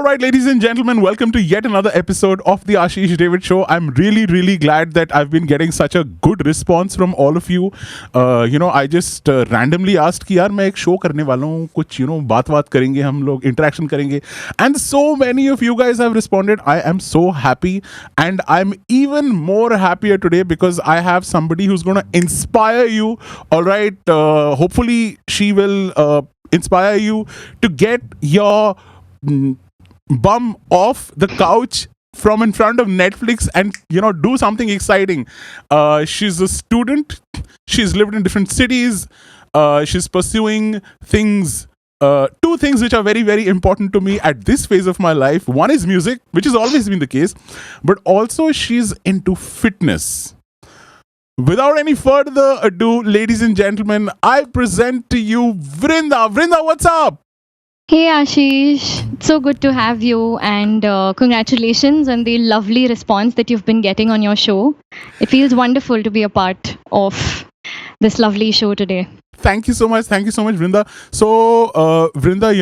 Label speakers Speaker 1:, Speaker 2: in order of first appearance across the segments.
Speaker 1: right, ladies and gentlemen, welcome to yet another episode of the Ashish David Show. I'm really, really glad that I've been getting such a good response from all of you. I just randomly asked कि यार मैं एक show करने वाला हूँ, कुछ बात करेंगे हम लोग, interaction करेंगे, and so many of you guys have responded. I am so happy, and I'm even more happier today because I have somebody who's going to inspire you. All right, hopefully she will inspire you to get your bum off the couch from in front of Netflix and do something exciting. She's a student. She's lived in different cities. She's pursuing things. Two things which are very, very important to me at this phase of my life. One is music, which has always been the case, but also she's into fitness. Without any further ado, ladies and gentlemen, I present to you Vrinda. Vrinda, what's up?
Speaker 2: Hey Ashish, it's so good to have you, and congratulations on the lovely response that you've been getting on your show. It feels wonderful to be a part of this lovely show today.
Speaker 1: Thank you so much. Thank you so much, Vrinda. So, Vrinda,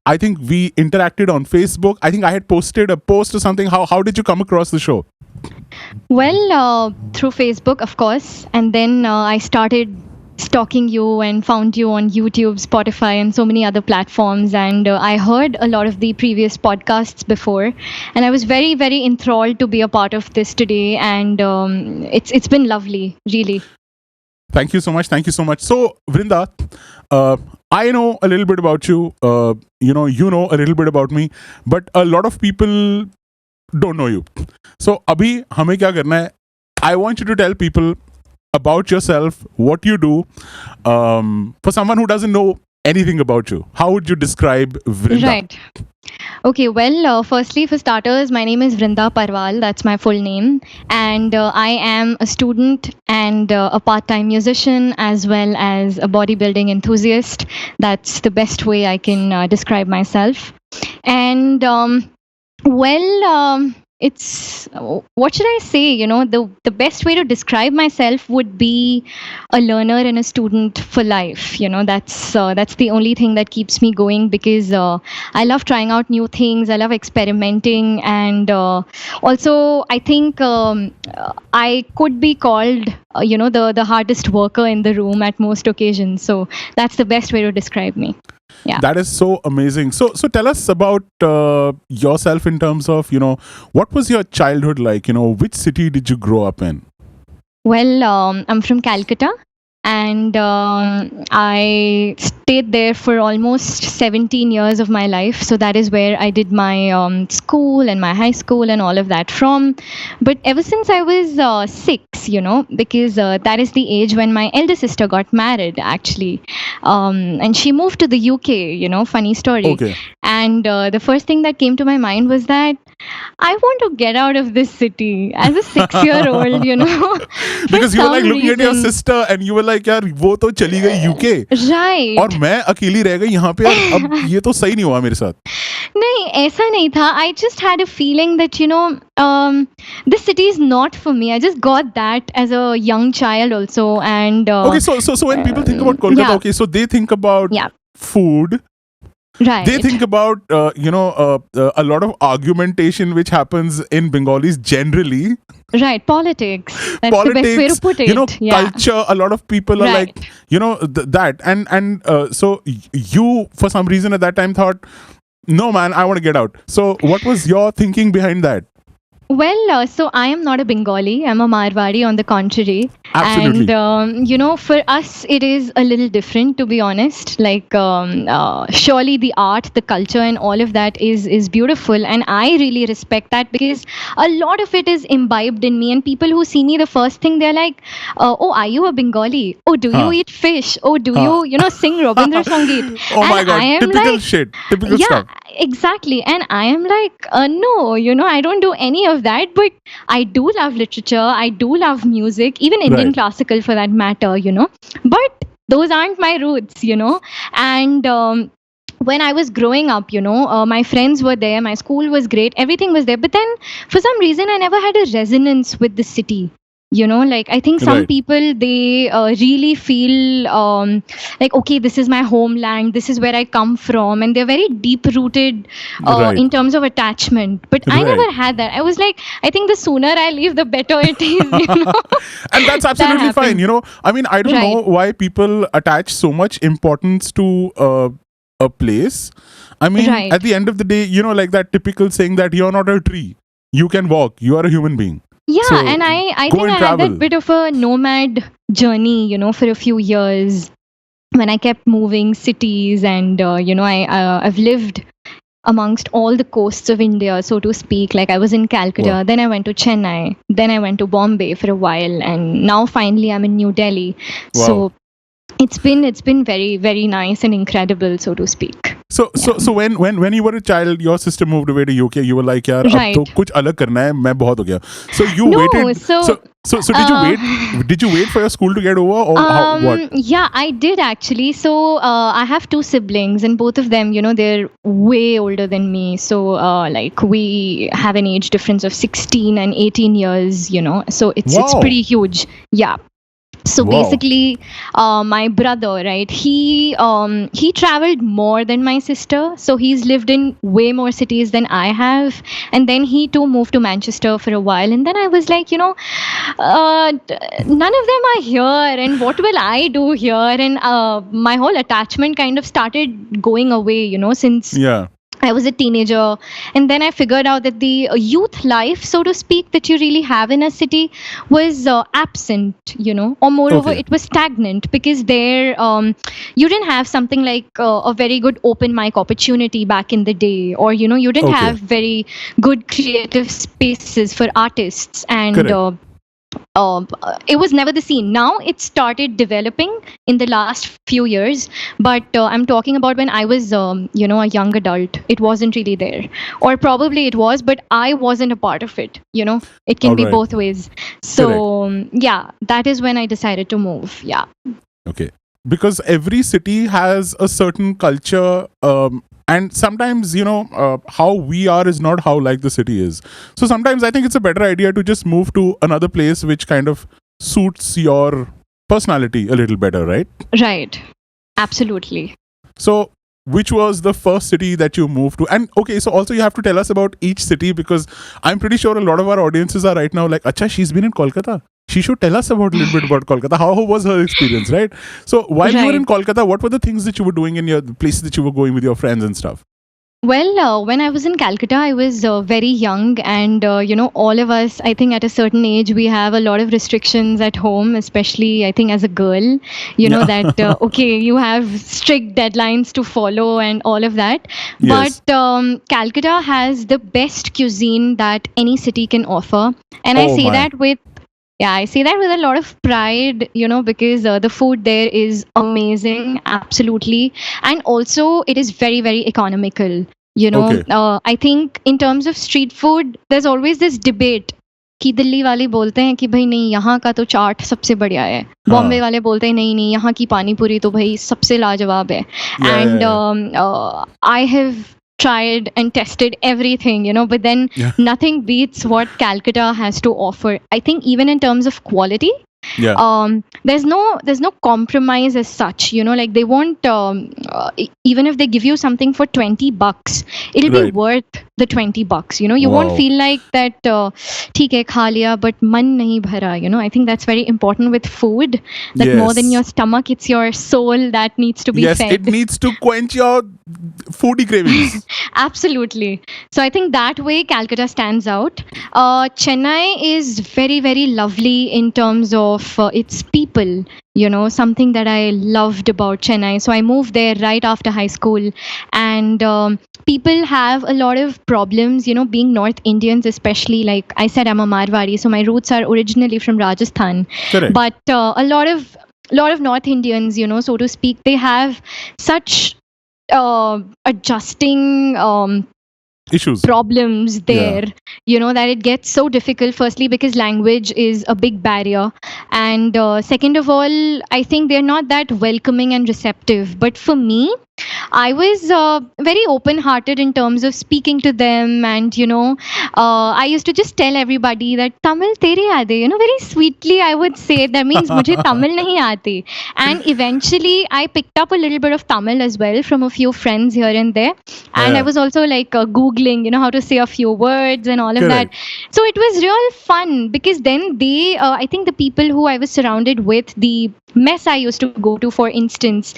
Speaker 1: I think we interacted on Facebook. I think I had posted a post or something. How did you come across the show?
Speaker 2: Well, through Facebook, of course, and then I started stalking you and found you on YouTube, Spotify, and so many other platforms. And I heard a lot of the previous podcasts before, and I was very, very enthralled to be a part of this today. And it's been lovely, really.
Speaker 1: Thank you so much. Thank you so much. So, Vrinda, I know a little bit about you. You know a little bit about me, but a lot of people don't know you. So, abhi hame kya karna hai? I want you to tell people about yourself, what you do. For someone who doesn't know anything about you, how would you describe Vrinda?
Speaker 2: Right. Okay, well, firstly, for starters, my name is Vrinda Parwal. That's my full name. And I am a student and a part-time musician as well as a bodybuilding enthusiast. That's the best way I can describe myself. And, it's what should I say? The best way to describe myself would be a learner and a student for life. That's the only thing that keeps me going because I love trying out new things. I love experimenting, and also I think I could be called the hardest worker in the room at most occasions. So that's the best way to describe me. Yeah.
Speaker 1: That is so amazing. So tell us about yourself in terms of, what was your childhood like? Which city did you grow up in?
Speaker 2: Well, I'm from Calcutta, and I stayed there for almost 17 years of my life. So that is where I did my school and my high school and all of that from. But ever since I was 6, because that is the age when my elder sister got married, actually. And she moved to the UK, funny story.
Speaker 1: Okay.
Speaker 2: And the first thing that came to my mind was that I want to get out of this city as a 6-year-old,
Speaker 1: Because you were like looking at your
Speaker 2: reason.
Speaker 1: sister and you were like, यार वो तो चली गई UK
Speaker 2: Right.
Speaker 1: और मैं अकेली रह गई यहाँ पे और अब ये तो सही नहीं हुआ मेरे साथ.
Speaker 2: नहीं ऐसा नहीं था. I just had a feeling that this city is not for me. I just got that as a young child also. And
Speaker 1: Okay, so when people think about Kolkata,
Speaker 2: yeah.
Speaker 1: okay, so they think about
Speaker 2: Yeah.
Speaker 1: food.
Speaker 2: Right.
Speaker 1: They think about a lot of argumentation which happens in Bengalis generally.
Speaker 2: Right, politics. That's the best way to put it. Yeah.
Speaker 1: Culture. A lot of people are
Speaker 2: Right.
Speaker 1: like, that. And so you, for some reason at that time thought, no man, I want to get out. So what was your thinking behind that?
Speaker 2: Well, so I am not a Bengali. I'm a Marwari on the contrary.
Speaker 1: Absolutely.
Speaker 2: And, for us, it is a little different, to be honest. Like, surely the art, the culture, and all of that is beautiful. And I really respect that because a lot of it is imbibed in me. And people who see me, the first thing they're like, oh, are you a Bengali? Oh, do you eat fish? Oh, do you, sing Rabindra Sangeet?
Speaker 1: Oh my
Speaker 2: And
Speaker 1: God,
Speaker 2: I am
Speaker 1: typical
Speaker 2: like,
Speaker 1: shit. Typical
Speaker 2: yeah,
Speaker 1: stuff.
Speaker 2: exactly. And I am like, no, I don't do any of that, but I do love literature. I do love music, even Indian
Speaker 1: Right.
Speaker 2: classical for that matter, but those aren't my roots, and when I was growing up, my friends were there, my school was great, everything was there, but then for some reason I never had a resonance with the city. Like I think some
Speaker 1: Right.
Speaker 2: people, they really feel like, okay, this is my homeland, this is where I come from, and they're very deep rooted
Speaker 1: Right.
Speaker 2: in terms of attachment. But I
Speaker 1: Right.
Speaker 2: never had that. I was like, I think the sooner I leave, the better it is.
Speaker 1: And that's
Speaker 2: That
Speaker 1: absolutely fine.
Speaker 2: happened.
Speaker 1: I mean, I don't know
Speaker 2: Right.
Speaker 1: why people attach so much importance to a place. I mean,
Speaker 2: Right.
Speaker 1: at the end of the day, like that typical saying that you're not a tree, you can walk, you are a human being.
Speaker 2: Yeah,
Speaker 1: So,
Speaker 2: and I
Speaker 1: go
Speaker 2: think
Speaker 1: and
Speaker 2: I had
Speaker 1: travel.
Speaker 2: that bit of a nomad journey, for a few years when I kept moving cities, and I've lived amongst all the coasts of India, so to speak. Like I was in Calcutta,
Speaker 1: Wow.
Speaker 2: then I went to Chennai, then I went to Bombay for a while, and now finally I'm in New Delhi.
Speaker 1: Wow.
Speaker 2: So it's been very, very nice and incredible, so to speak.
Speaker 1: So when you were a child, your sister moved away to UK. You were like, "यार, अब तो
Speaker 2: Right.
Speaker 1: कुछ अलग करना है, मैं बहुत हो गया." So you
Speaker 2: No,
Speaker 1: waited.
Speaker 2: so,
Speaker 1: So did you wait? Did you wait for your school to get over, or what?
Speaker 2: Yeah, I did actually. So I have two siblings, and both of them, they're way older than me. So like we have an age difference of 16 and 18 years. So it's
Speaker 1: Wow.
Speaker 2: pretty huge. Yeah. So
Speaker 1: Wow.
Speaker 2: basically, my brother, right? He traveled more than my sister. So he's lived in way more cities than I have, and then he too moved to Manchester for a while. And then I was like, none of them are here, and what will I do here? And my whole attachment kind of started going away, since
Speaker 1: Yeah.
Speaker 2: I was a teenager. And then I figured out that the youth life, so to speak, that you really have in a city was absent, or moreover,
Speaker 1: Okay.
Speaker 2: it was stagnant, because there you didn't have something like a very good open mic opportunity back in the day, or, you didn't
Speaker 1: Okay.
Speaker 2: have very good creative spaces for artists. And
Speaker 1: Correct.
Speaker 2: it was never the scene. Now it started developing in the last few years, but I'm talking about when I was, a young adult. It wasn't really there, or probably it was, but I wasn't a part of it. It can be
Speaker 1: Alright.
Speaker 2: both ways. So yeah, that is when I decided to move. Yeah.
Speaker 1: Okay. Because every city has a certain culture, and sometimes how we are is not how like the city is. So sometimes I think it's a better idea to just move to another place which kind of suits your personality a little better, right?
Speaker 2: Right. Absolutely.
Speaker 1: So which was the first city that you moved to? And okay, so also you have to tell us about each city, because I'm pretty sure a lot of our audiences are right now like, acha, she's been in Kolkata, she should tell us about a little bit about Kolkata. How was her experience, right? So while you were in
Speaker 2: Right.
Speaker 1: Kolkata, what were the things that you were doing in your the places that you were going with your friends and stuff?
Speaker 2: Well, when I was in Calcutta, I was very young, and all of us, I think, at a certain age, we have a lot of restrictions at home, especially I think as a girl.
Speaker 1: Yeah.
Speaker 2: That okay, you have strict deadlines to follow and all of that.
Speaker 1: Yes.
Speaker 2: But Calcutta has the best cuisine that any city can offer, and I
Speaker 1: Oh
Speaker 2: say
Speaker 1: my.
Speaker 2: that with. Yeah, I say that with a lot of pride, because the food there is amazing, absolutely. And also, it is very, very economical.
Speaker 1: Okay.
Speaker 2: I think in terms of street food, there's always this debate कि दिल्ली वाले बोलते हैं कि भाई नहीं, यहाँ का तो चाट सबसे बढ़िया है. बॉम्बे वाले बोलते हैं नहीं नहीं, यहाँ की पानी पूरी तो भाई सबसे लाजवाब है.
Speaker 1: Yeah,
Speaker 2: And
Speaker 1: yeah.
Speaker 2: I have tried and tested everything, but then
Speaker 1: Yeah.
Speaker 2: nothing beats what Calcutta has to offer. I think even in terms of quality,
Speaker 1: Yeah.
Speaker 2: there's no compromise as such. Like they won't, even if they give you something for $20, it'll be
Speaker 1: Right.
Speaker 2: worth the $20. You won't
Speaker 1: Wow.
Speaker 2: feel like that, ठीक है खा लिया, but मन नहीं भरा. I think that's very important with food, that more than
Speaker 1: Yes.
Speaker 2: your stomach, it's your soul that needs to be
Speaker 1: Yes,
Speaker 2: fed.
Speaker 1: it needs to quench your foodie cravings.
Speaker 2: Absolutely. So I think that way Calcutta stands out. Chennai is very, very lovely in terms of its people. Something that I loved about Chennai. So I moved there right after high school, and people have a lot of problems, being North Indians, especially. Like I said, I'm a Marwari, so my roots are originally from Rajasthan.
Speaker 1: Correct.
Speaker 2: But a lot of North Indians, so to speak, they have such adjusting
Speaker 1: Issues.
Speaker 2: problems there, that it gets so difficult. Firstly, because language is a big barrier, and second of all, I think they're not that welcoming and receptive. But for me, I was very open hearted in terms of speaking to them, and I used to just tell everybody that Tamil tere aade, very sweetly I would say. That means mujhe Tamil nahi aati. And eventually I picked up a little bit of Tamil as well from a few friends here and there. And I
Speaker 1: Yeah,
Speaker 2: was also like Googling, how to say a few words and all of that.
Speaker 1: correct.
Speaker 2: So it was real fun because then I think the people who I was surrounded with, the mess I used to go to, for instance,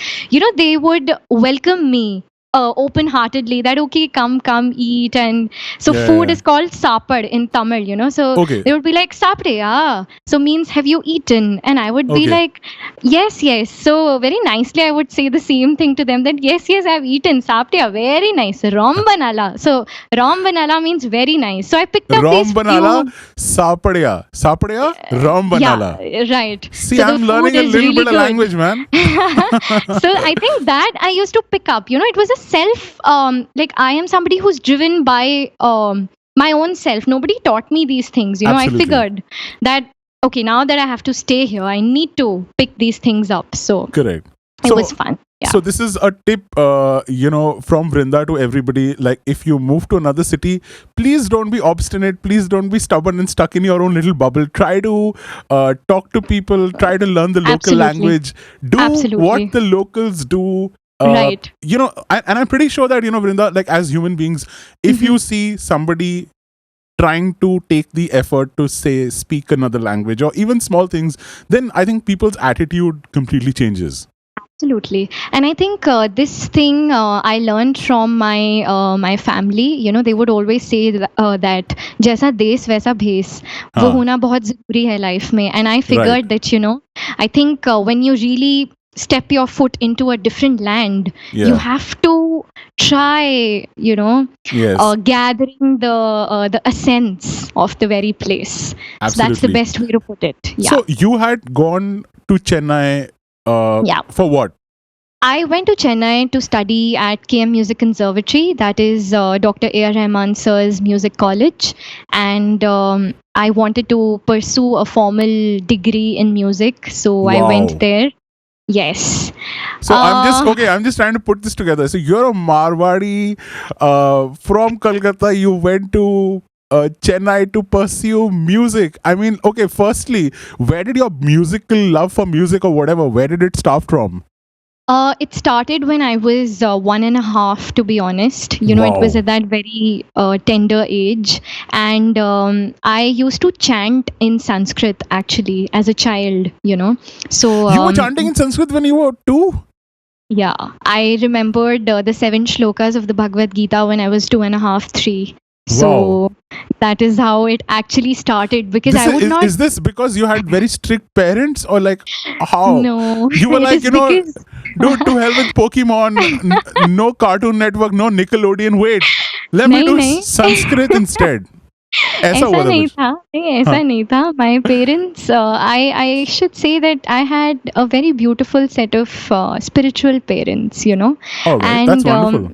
Speaker 2: they would welcome me open heartedly, that okay, come eat. And so
Speaker 1: Yeah,
Speaker 2: food
Speaker 1: yeah.
Speaker 2: is called sapad in Tamil, so
Speaker 1: Okay,
Speaker 2: they would be like, sapde, so means have you eaten? And I would be
Speaker 1: okay.
Speaker 2: like, yes. So very nicely I would say the same thing to them, that yes, I've eaten sapde, very nice, rom banala. So rom banala means very nice. So I picked up
Speaker 1: Ram
Speaker 2: these
Speaker 1: banala,
Speaker 2: few.
Speaker 1: sapadya. Sapadya, ram
Speaker 2: Yeah,
Speaker 1: banala.
Speaker 2: right.
Speaker 1: See,
Speaker 2: So the
Speaker 1: I'm
Speaker 2: food
Speaker 1: learning a
Speaker 2: is
Speaker 1: little
Speaker 2: really
Speaker 1: bit of
Speaker 2: good.
Speaker 1: language, man.
Speaker 2: So I think that I used to pick up. It was a self. Like I am somebody who's driven by my own self. Nobody taught me these things. I
Speaker 1: Absolutely.
Speaker 2: figured that okay, now that I have to stay here, I need to pick these things up. So
Speaker 1: Correct.
Speaker 2: it was
Speaker 1: So,
Speaker 2: fun. Yeah.
Speaker 1: so this is a tip, from Vrinda to everybody. Like, if you move to another city, please don't be obstinate. Please don't be stubborn and stuck in your own little bubble. Try to talk to people. Try to learn the local
Speaker 2: Absolutely.
Speaker 1: language. Do
Speaker 2: Absolutely.
Speaker 1: what the locals do.
Speaker 2: Right.
Speaker 1: And I'm pretty sure that Vrinda, like as human beings, if you see somebody trying to take the effort to say speak another language or even small things, then I think people's attitude completely changes.
Speaker 2: Absolutely. And I think this thing I learned from my family. They would always say that जैसा देश वैसा भेष, वो
Speaker 1: हाँ,
Speaker 2: होना बहुत ज़रूरी है life में. And I
Speaker 1: right.
Speaker 2: figured that, I think when you really step your foot into a different land, you
Speaker 1: Yeah.
Speaker 2: have to try,
Speaker 1: Yes.
Speaker 2: gathering the essence of the very place. So that's the
Speaker 1: Absolutely.
Speaker 2: best way to put it. Yeah.
Speaker 1: So you had gone to Chennai
Speaker 2: Yeah.
Speaker 1: for what?
Speaker 2: I went to Chennai to study at KM Music Conservatory, that is Dr. A.R. Rahman sir's music college. And I wanted to pursue a formal degree in music. So I
Speaker 1: Wow.
Speaker 2: went there. Yes.
Speaker 1: So I'm just trying to put this together. So you're a Marwadi from Kolkata. You went to Chennai to pursue music. I mean, okay, firstly, where did your musical love for music or whatever, where did it start from?
Speaker 2: It started when I was 1.5, to be honest. It was
Speaker 1: Wow.
Speaker 2: at that very tender age. And I used to chant in Sanskrit actually as a child, So,
Speaker 1: You were chanting in Sanskrit when you were 2?
Speaker 2: yeah, I remembered the 7 shlokas of the Bhagavad Gita when I was 2.5, 3. So that is how it actually started, because I would not.
Speaker 1: Is this because you had very strict parents or like how?
Speaker 2: No,
Speaker 1: You were
Speaker 2: it
Speaker 1: like,
Speaker 2: is because.
Speaker 1: dude, to hell with Pokemon, no Cartoon Network, no Nickelodeon. Wait, let me
Speaker 2: नहीं
Speaker 1: do
Speaker 2: नहीं
Speaker 1: Sanskrit instead. ऐसा
Speaker 2: ऐसा
Speaker 1: हुआ था
Speaker 2: नहीं
Speaker 1: कुछ?
Speaker 2: था नहीं ऐसा
Speaker 1: हाँ.
Speaker 2: नहीं था My parents, I should say that I had a very beautiful set of spiritual parents,
Speaker 1: All right, that's
Speaker 2: and
Speaker 1: wonderful.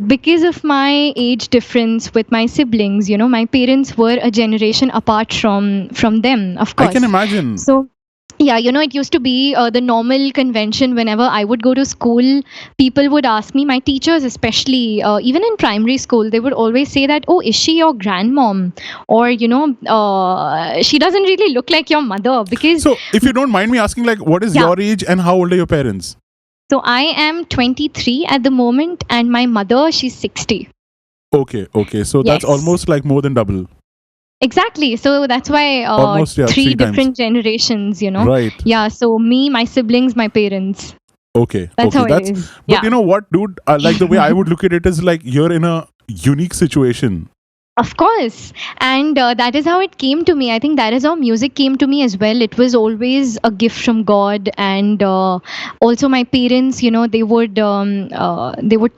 Speaker 2: because of my age difference with my siblings, my parents were a generation apart from them, of
Speaker 1: I can
Speaker 2: course.
Speaker 1: imagine.
Speaker 2: So yeah, it used to be the normal convention. Whenever I would go to school, people would ask me, my teachers especially, even in primary school, they would always say that, oh, is she your grandmom? Or, she doesn't really look like your mother, because
Speaker 1: So, if you don't mind me asking, like, what is
Speaker 2: Yeah.
Speaker 1: your age and how old are your parents?
Speaker 2: so I am 23 at the moment, and my mother, she's 60.
Speaker 1: Okay. So that's
Speaker 2: Yes.
Speaker 1: almost like more than double.
Speaker 2: Exactly. So that's why
Speaker 1: Almost, yeah, 3
Speaker 2: three
Speaker 1: times.
Speaker 2: different generations,
Speaker 1: Right.
Speaker 2: Yeah, so me, my siblings, my parents.
Speaker 1: Okay.
Speaker 2: That's how it is.
Speaker 1: But
Speaker 2: Yeah.
Speaker 1: you know what, dude? Like the way I would look at it is like you're in a unique situation.
Speaker 2: Of course. And that is how it came to me. I think that is how music came to me as well. It was always a gift from God. And also my parents, they would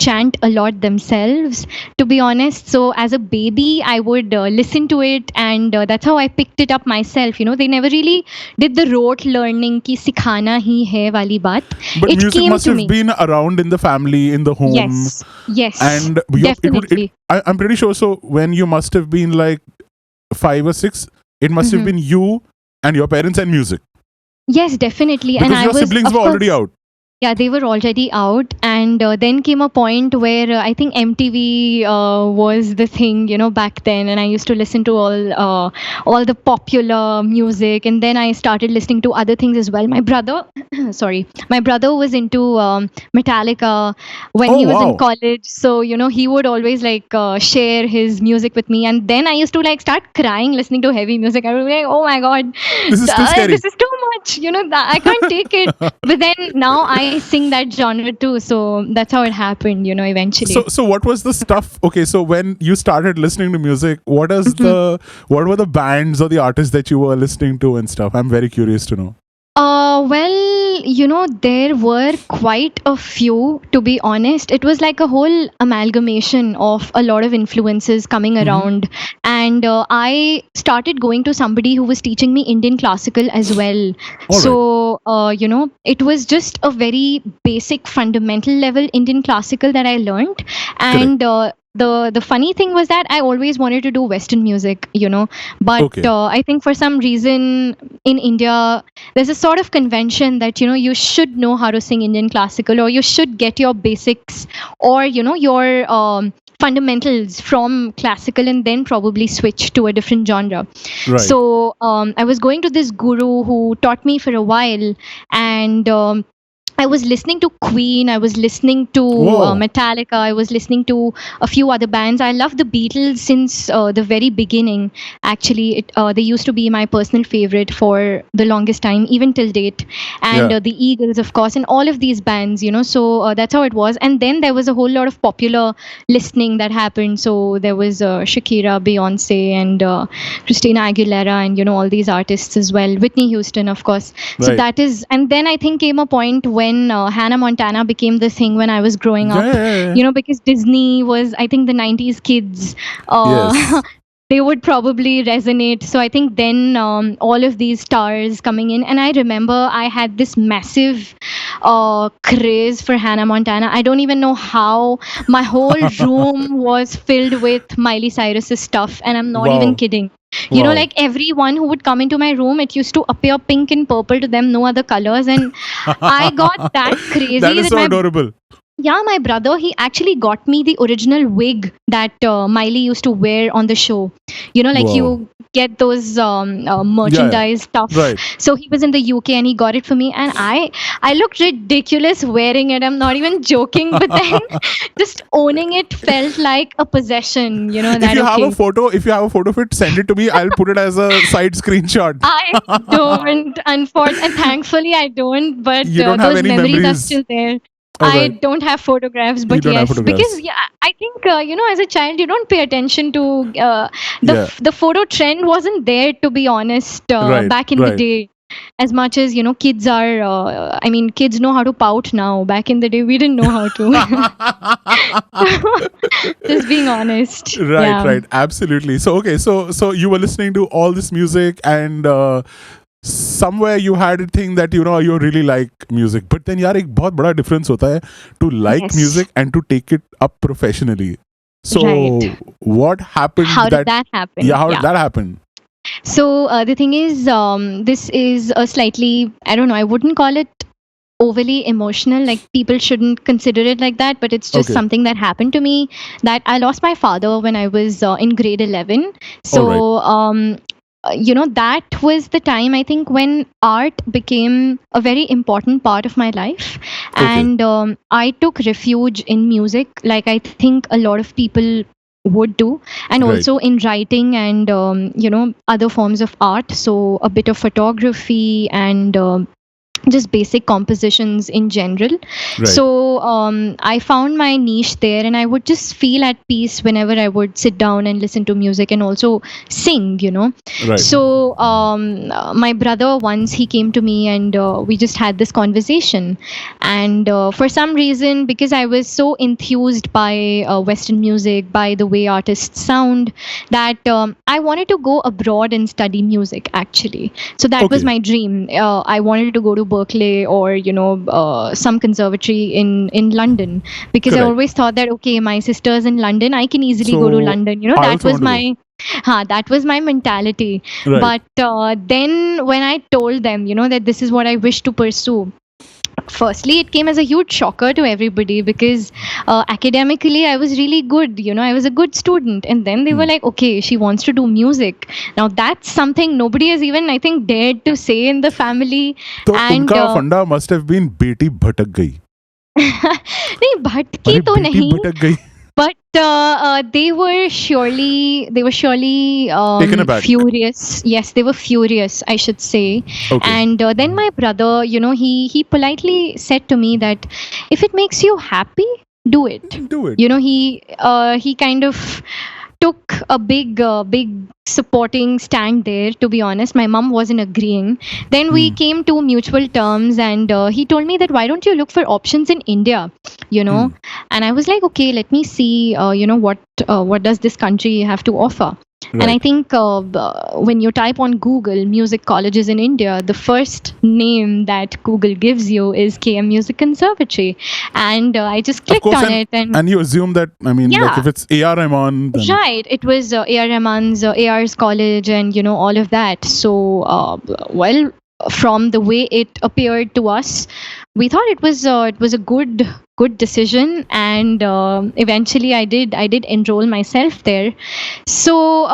Speaker 2: chant a lot themselves, to be honest. So as a baby, I would listen to it, and that's how I picked it up myself. They never really did the rote learning ki sikhana hi hai wali baat.
Speaker 1: But
Speaker 2: It
Speaker 1: music
Speaker 2: came
Speaker 1: must
Speaker 2: to
Speaker 1: have
Speaker 2: me.
Speaker 1: been around in the family, in the home.
Speaker 2: Yes.
Speaker 1: And
Speaker 2: Definitely.
Speaker 1: I'm pretty sure. So when you must have been like 5 or 6, it must have
Speaker 2: Mhm.
Speaker 1: been you and your parents and music.
Speaker 2: Yes, definitely.
Speaker 1: Because
Speaker 2: And I
Speaker 1: your
Speaker 2: was,
Speaker 1: siblings
Speaker 2: of
Speaker 1: were already
Speaker 2: course,
Speaker 1: out.
Speaker 2: Yeah, they were already out, and then came a point where I think MTV was the thing, back then, and I used to listen to all the popular music, and then I started listening to other things as well. My brother, sorry, my brother was into Metallica when
Speaker 1: Oh
Speaker 2: he was in
Speaker 1: wow,
Speaker 2: college, so he would always like share his music with me, and then I used to like start crying listening to heavy music. I was like, oh my god,
Speaker 1: this is too scary.
Speaker 2: this is too much, that I can't take it. But then now I sing that genre too, so that's how it happened,
Speaker 1: So,
Speaker 2: eventually.
Speaker 1: so what was the stuff? Okay, so when you started listening to music,
Speaker 2: Mhm.
Speaker 1: what were the bands or the artists that you were listening to and stuff? I'm very curious to know.
Speaker 2: Well, there were quite a few, to be honest. It was like a whole amalgamation of a lot of influences coming
Speaker 1: Mm-hmm.
Speaker 2: around. And I started going to somebody who was teaching me Indian classical as well.
Speaker 1: All right,
Speaker 2: So, it was just a very basic, fundamental level Indian classical that I learned.
Speaker 1: correct.
Speaker 2: And the funny thing was that I always wanted to do Western music, but
Speaker 1: Okay,
Speaker 2: I think for some reason in India, there's a sort of convention that you should know how to sing Indian classical, or you should get your basics, or your fundamentals from classical, and then probably switch to a different genre.
Speaker 1: right.
Speaker 2: So I was going to this guru who taught me for a while, and I was listening to Queen, I was listening to
Speaker 1: Whoa,
Speaker 2: Metallica, I was listening to a few other bands. I love the Beatles since the very beginning. Actually, they used to be my personal favorite for the longest time, even till date. And
Speaker 1: yeah.
Speaker 2: the Eagles, of course, and all of these bands, So that's how it was. And then there was a whole lot of popular listening that happened. So there was Shakira, Beyonce, and Christina Aguilera, and all these artists as well. Whitney Houston, of course. So
Speaker 1: Right.
Speaker 2: that is, and then I think came a point when Hannah Montana became the thing when I was growing
Speaker 1: Yeah,
Speaker 2: up,
Speaker 1: yeah, yeah, yeah.
Speaker 2: because Disney was, I think, the 90s kids.
Speaker 1: Yes.
Speaker 2: They would probably resonate. So I think then all of these stars coming in, and I remember I had this massive craze for Hannah Montana. I don't even know how. My whole room was filled with Miley Cyrus's stuff, and I'm not even
Speaker 1: Wow.
Speaker 2: kidding.
Speaker 1: Wow.
Speaker 2: Like everyone who would come into my room, it used to appear pink and purple to them, no other colors. And I got that
Speaker 1: That
Speaker 2: crazy
Speaker 1: is
Speaker 2: that
Speaker 1: so adorable.
Speaker 2: my brother, he actually got me the original wig that Miley used to wear on the show. Like
Speaker 1: Wow.
Speaker 2: you get those
Speaker 1: Yeah, yeah.
Speaker 2: merchandise stuff.
Speaker 1: Right.
Speaker 2: So he was in the UK and he got it for me, and I looked ridiculous wearing it. I'm not even joking, but then just owning it felt like a possession.
Speaker 1: If
Speaker 2: That
Speaker 1: you have a
Speaker 2: okay.
Speaker 1: photo, if you have a photo of it, send it to me. I'll put it as a side screenshot.
Speaker 2: I don't, unfortunately, and thankfully I don't. But
Speaker 1: You don't have
Speaker 2: those
Speaker 1: any
Speaker 2: memories are
Speaker 1: memories.
Speaker 2: still there.
Speaker 1: All
Speaker 2: I
Speaker 1: right.
Speaker 2: don't have photographs,
Speaker 1: You
Speaker 2: but
Speaker 1: don't have
Speaker 2: yes, because
Speaker 1: photographs.
Speaker 2: yeah, I think as a child you don't pay attention to
Speaker 1: Yeah.
Speaker 2: the photo trend wasn't there, to be honest,
Speaker 1: Right.
Speaker 2: back in the
Speaker 1: Right.
Speaker 2: day. As much as kids are, I mean, kids know how to pout now. Back in the day, we didn't know how to. Just being honest,
Speaker 1: Right,
Speaker 2: yeah.
Speaker 1: right, absolutely. So okay, so you were listening to all this music, and somewhere you had a thing that you really like music, but then यार एक बहुत बड़ा difference होता है to like
Speaker 2: Yes,
Speaker 1: music and to take it up professionally. So
Speaker 2: right.
Speaker 1: what happened
Speaker 2: How did
Speaker 1: that
Speaker 2: that happen?
Speaker 1: yeah, how did
Speaker 2: Yeah.
Speaker 1: that happen?
Speaker 2: So the thing is, this is a slightly, I don't know, I wouldn't call it overly emotional. Like people shouldn't consider it like that, but it's just
Speaker 1: Okay,
Speaker 2: something that happened to me. That I lost my father when I was in grade 11.
Speaker 1: all right,
Speaker 2: So that was the time, I think, when art became a very important part of my life,
Speaker 1: okay,
Speaker 2: and I took refuge in music, like I think a lot of people would do, and
Speaker 1: right,
Speaker 2: also in writing and other forms of art. So a bit of photography and just basic compositions in general.
Speaker 1: right,
Speaker 2: So I found my niche there, and I would just feel at peace whenever I would sit down and listen to music and also sing.
Speaker 1: right,
Speaker 2: So my brother, once he came to me, and we just had this conversation. And for some reason, because I was so enthused by Western music, by the way artists sound, that I wanted to go abroad and study music actually. So that was
Speaker 1: okay,
Speaker 2: my dream. I wanted to go to Berkeley, or some conservatory in London, because I
Speaker 1: correct.
Speaker 2: always thought that okay, my sister's in London, I can easily go to
Speaker 1: So
Speaker 2: London.
Speaker 1: I
Speaker 2: That
Speaker 1: also
Speaker 2: was
Speaker 1: want to go.
Speaker 2: that was my mentality.
Speaker 1: Right,
Speaker 2: But then when I told them, that this is what I wish to pursue, firstly, it came as a huge shocker to everybody because academically I was really good. I was a good student. And then they were like, okay, she wants to do music. Now, that's something nobody has even, I think, dared to say in the family.
Speaker 1: तो
Speaker 2: And
Speaker 1: उनका फंडा must have been बेटी भटक गई.
Speaker 2: नहीं, भटकी
Speaker 1: अरे
Speaker 2: तो
Speaker 1: बेटी
Speaker 2: नहीं.
Speaker 1: भटक गई.
Speaker 2: But they were surely
Speaker 1: Taken aback.
Speaker 2: furious. Yes, they were furious, I should say.
Speaker 1: Okay.
Speaker 2: And then my brother, he politely said to me that if it makes you happy, do it.
Speaker 1: Do it.
Speaker 2: He kind of took a big supporting stand there. To be honest, my mom wasn't agreeing. Then we came to mutual terms, and he told me that why don't you look for options in India, and I was like, okay, let me see what does this country have to offer.
Speaker 1: Right.
Speaker 2: And I think when you type on Google music colleges in India, the first name that Google gives you is KM Music Conservatory. And I just
Speaker 1: Of
Speaker 2: clicked
Speaker 1: course,
Speaker 2: on it.
Speaker 1: and you assume that, I mean, like
Speaker 2: Yeah.
Speaker 1: if it's A.R. Rahman, then
Speaker 2: Right. It was A.R. Rahman's AR's college and, all of that. So, from the way it appeared to us, we thought it was a good decision, and eventually I did enroll myself there. So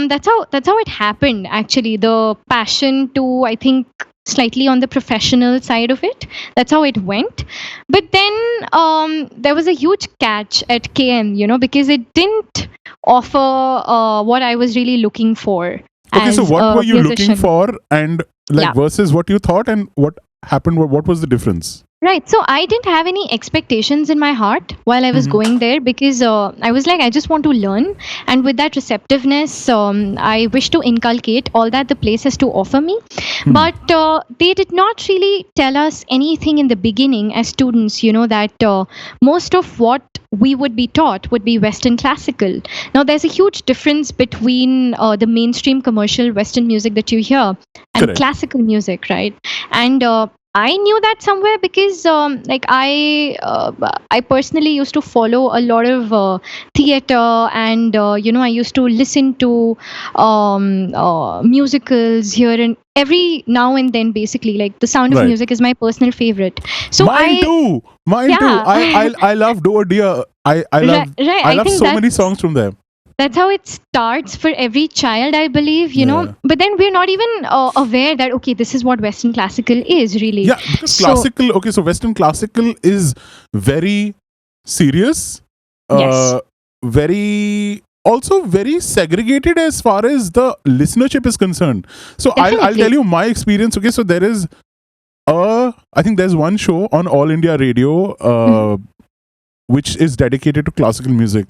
Speaker 2: that's how it happened. Actually, the passion to, I think, slightly on the professional side of it. That's how it went. But then there was a huge catch at KM, because it didn't offer what I was really looking for.
Speaker 1: okay, so
Speaker 2: as
Speaker 1: what
Speaker 2: a
Speaker 1: were you looking
Speaker 2: musician.
Speaker 1: for, and like
Speaker 2: Yeah.
Speaker 1: versus what you thought, and what happened? What was the difference?
Speaker 2: Right. So I didn't have any expectations in my heart while I was going there, because I was like, I just want to learn. And with that receptiveness, I wish to inculcate all that the place has to offer me. But they did not really tell us anything in the beginning as students, that most of what we would be taught would be Western classical. Now, there's a huge difference between the mainstream commercial Western music that you hear and
Speaker 1: Correct.
Speaker 2: classical music, right? And I knew that somewhere because, I personally used to follow a lot of theater, and I used to listen to musicals here and every now and then. Basically, like The Sound of
Speaker 1: Right.
Speaker 2: Music is my personal favorite. So
Speaker 1: Mine too.
Speaker 2: Yeah.
Speaker 1: I love Do or Dear. I love
Speaker 2: right,
Speaker 1: I love
Speaker 2: think
Speaker 1: so many
Speaker 2: that's-
Speaker 1: songs from there.
Speaker 2: That's how it starts for every child, I believe,
Speaker 1: Yeah.
Speaker 2: But then we're not even aware that, okay, this is what Western classical is really.
Speaker 1: Yeah, because
Speaker 2: So-
Speaker 1: classical. Okay, so Western classical is very serious.
Speaker 2: Yes.
Speaker 1: Very also very segregated as far as the listenership is concerned. So I'll
Speaker 2: Definitely.
Speaker 1: tell you my experience. Okay, so there is I think there's one show on All India Radio which is dedicated to classical music,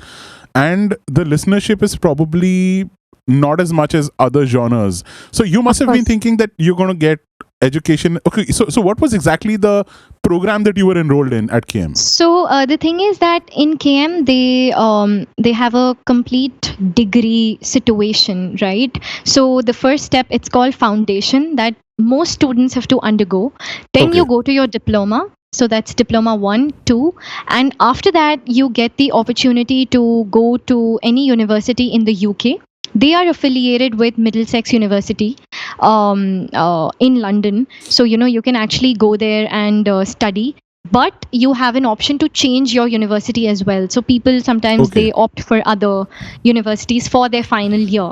Speaker 1: and the listenership is probably not as much as other genres. So you must
Speaker 2: Of
Speaker 1: have been
Speaker 2: course.
Speaker 1: thinking that you're going to get education. Okay, so what was exactly the program that you were enrolled in at KM?
Speaker 2: So the thing is that in KM they have a complete degree situation, right? So the first step, it's called foundation, that most students have to undergo. Then
Speaker 1: Okay.
Speaker 2: you go to your diploma. So that's diploma 1, 2, and after that you get the opportunity to go to any university in the UK. They are affiliated with Middlesex University in London. So, you can actually go there and study. But you have an option to change your university as well. So people sometimes
Speaker 1: Okay.
Speaker 2: they opt for other universities for their final year.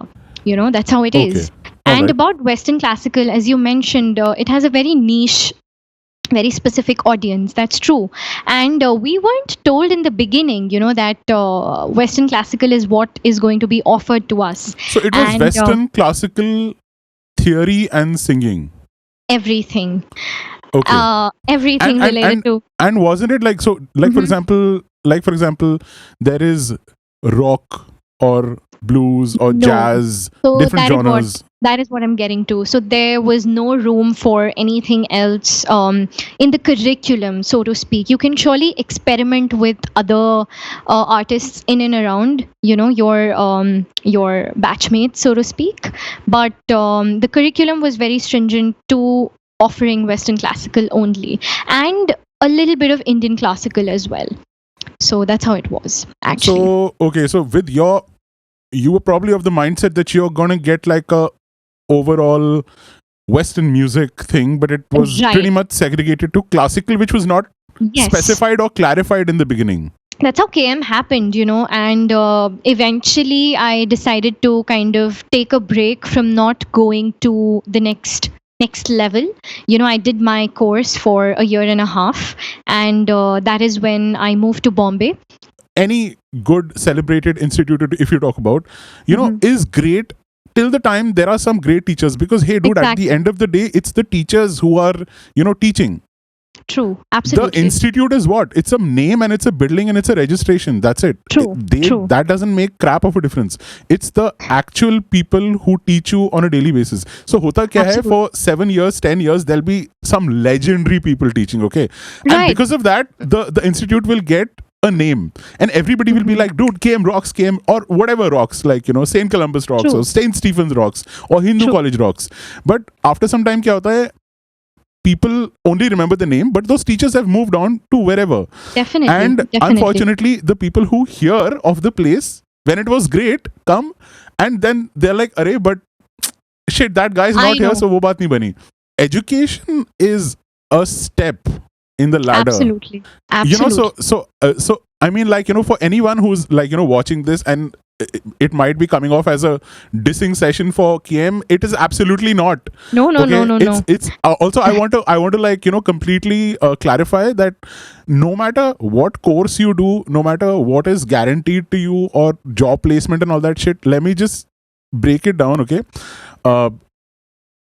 Speaker 2: That's how it
Speaker 1: Okay.
Speaker 2: is.
Speaker 1: All
Speaker 2: And
Speaker 1: right.
Speaker 2: about Western classical, as you mentioned, it has a very niche, very specific audience. That's true. And we weren't told in the beginning, that Western classical is what is going to be offered to us.
Speaker 1: So it was
Speaker 2: and,
Speaker 1: Western classical theory and singing.
Speaker 2: Everything.
Speaker 1: Okay.
Speaker 2: Everything
Speaker 1: And-
Speaker 2: related to.
Speaker 1: And wasn't it like so? Like for
Speaker 2: Mhm.
Speaker 1: example, there is rock or blues or
Speaker 2: No.
Speaker 1: jazz,
Speaker 2: So
Speaker 1: different
Speaker 2: that is
Speaker 1: genres.
Speaker 2: that is what I'm getting to. So there was no room for anything else in the curriculum, so to speak. You can surely experiment with other artists in and around, your batchmates, so to speak. But the curriculum was very stringent to offering Western classical only, and a little bit of Indian classical as well. So that's how it was, actually.
Speaker 1: So okay, so with you were probably of the mindset that you're gonna get like a overall Western music thing, but it was
Speaker 2: Right.
Speaker 1: pretty much segregated to classical, which was not
Speaker 2: Yes.
Speaker 1: specified or clarified in the beginning.
Speaker 2: That's how KM happened, and eventually I decided to kind of take a break from not going to the next level. I did my course for a year and a half, and that is when I moved to Bombay.
Speaker 1: Any good celebrated institute, if you talk about,
Speaker 2: Mhm.
Speaker 1: is great till the time there are some great teachers. Because hey, dude, at
Speaker 2: Exactly.
Speaker 1: the end of the day, it's the teachers who are teaching.
Speaker 2: True,
Speaker 1: The
Speaker 2: absolutely.
Speaker 1: institute is what? It's a name and it's a building and it's a registration. That's it.
Speaker 2: True, true.
Speaker 1: That doesn't make crap of a difference. It's the actual people who teach you on a daily basis. So hota kya hai,
Speaker 2: Absolutely.
Speaker 1: for 7 years, 10 years, there'll be some legendary people teaching, okay? And
Speaker 2: Right.
Speaker 1: because of that, the institute will get a name, and everybody will be like, dude, KM rocks, KM, or whatever rocks, like St. Columbus rocks,
Speaker 2: True.
Speaker 1: or St. Stephen's rocks, or Hindu
Speaker 2: True.
Speaker 1: college rocks. But after some time kya hota hai, people only remember the name, but those teachers have moved on to wherever.
Speaker 2: Definitely.
Speaker 1: And
Speaker 2: definitely.
Speaker 1: unfortunately, the people who hear of the place when it was great come, and then they're like, "Arey, but shit, that guy's
Speaker 2: I
Speaker 1: not here,
Speaker 2: know.
Speaker 1: so wo baat nahi bani." Education is a step in the ladder.
Speaker 2: Absolutely. Absolutely.
Speaker 1: So I mean, like, for anyone who's like, watching this, and it might be coming off as a dissing session for KM, it is absolutely not.
Speaker 2: No, no,
Speaker 1: Okay?
Speaker 2: no.
Speaker 1: It's also, I want to like, completely clarify that no matter what course you do, no matter what is guaranteed to you, or job placement and all that shit, let me just break it down. Okay,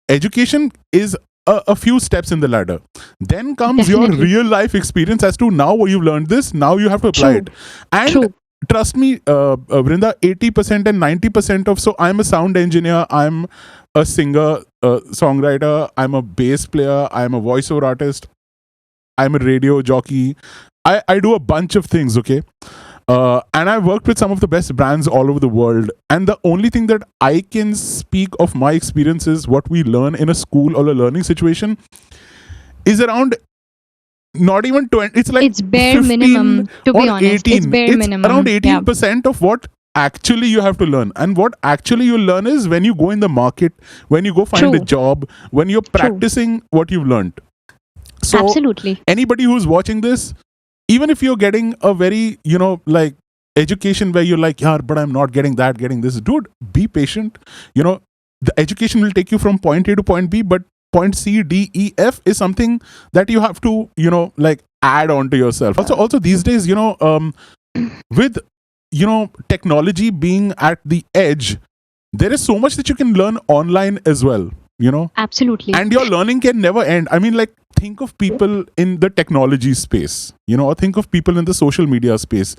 Speaker 1: education is a few steps in the ladder. Then comes your
Speaker 2: Definitely.
Speaker 1: real life experience as to now you've learned this, now you have to apply
Speaker 2: True.
Speaker 1: it. And
Speaker 2: True.
Speaker 1: trust me, Vrinda, 80% and 90% of, so I'm a sound engineer, I'm a singer, songwriter, I'm a bass player, I'm a voiceover artist, I'm a radio jockey. I do a bunch of things, okay? And I've worked with some of the best brands all over the world. And the only thing that I can speak of my experience is what we learn in a school or a learning situation is around not even 20. It's like
Speaker 2: It's bare
Speaker 1: 15
Speaker 2: minimum, to be
Speaker 1: or
Speaker 2: honest.
Speaker 1: 18.
Speaker 2: It's bare minimum.
Speaker 1: Around
Speaker 2: Yeah.
Speaker 1: 18% of what actually you have to learn. And what actually you learn is when you go in the market, when you go find a
Speaker 2: True.
Speaker 1: job, when you're practicing what you've learned. So
Speaker 2: Absolutely.
Speaker 1: anybody who's watching this, even if you're getting a very, like education where you're like, yeah, but I'm not getting that, getting this, dude, be patient. The education will take you from point A to point B, but point C, D, E, F is something that you have to, like add on to yourself. Also these days, with, technology being at the edge, there is so much that you can learn online as well,
Speaker 2: Absolutely.
Speaker 1: and your learning can never end. I mean, like, think of people in the technology space, or think of people in the social media space.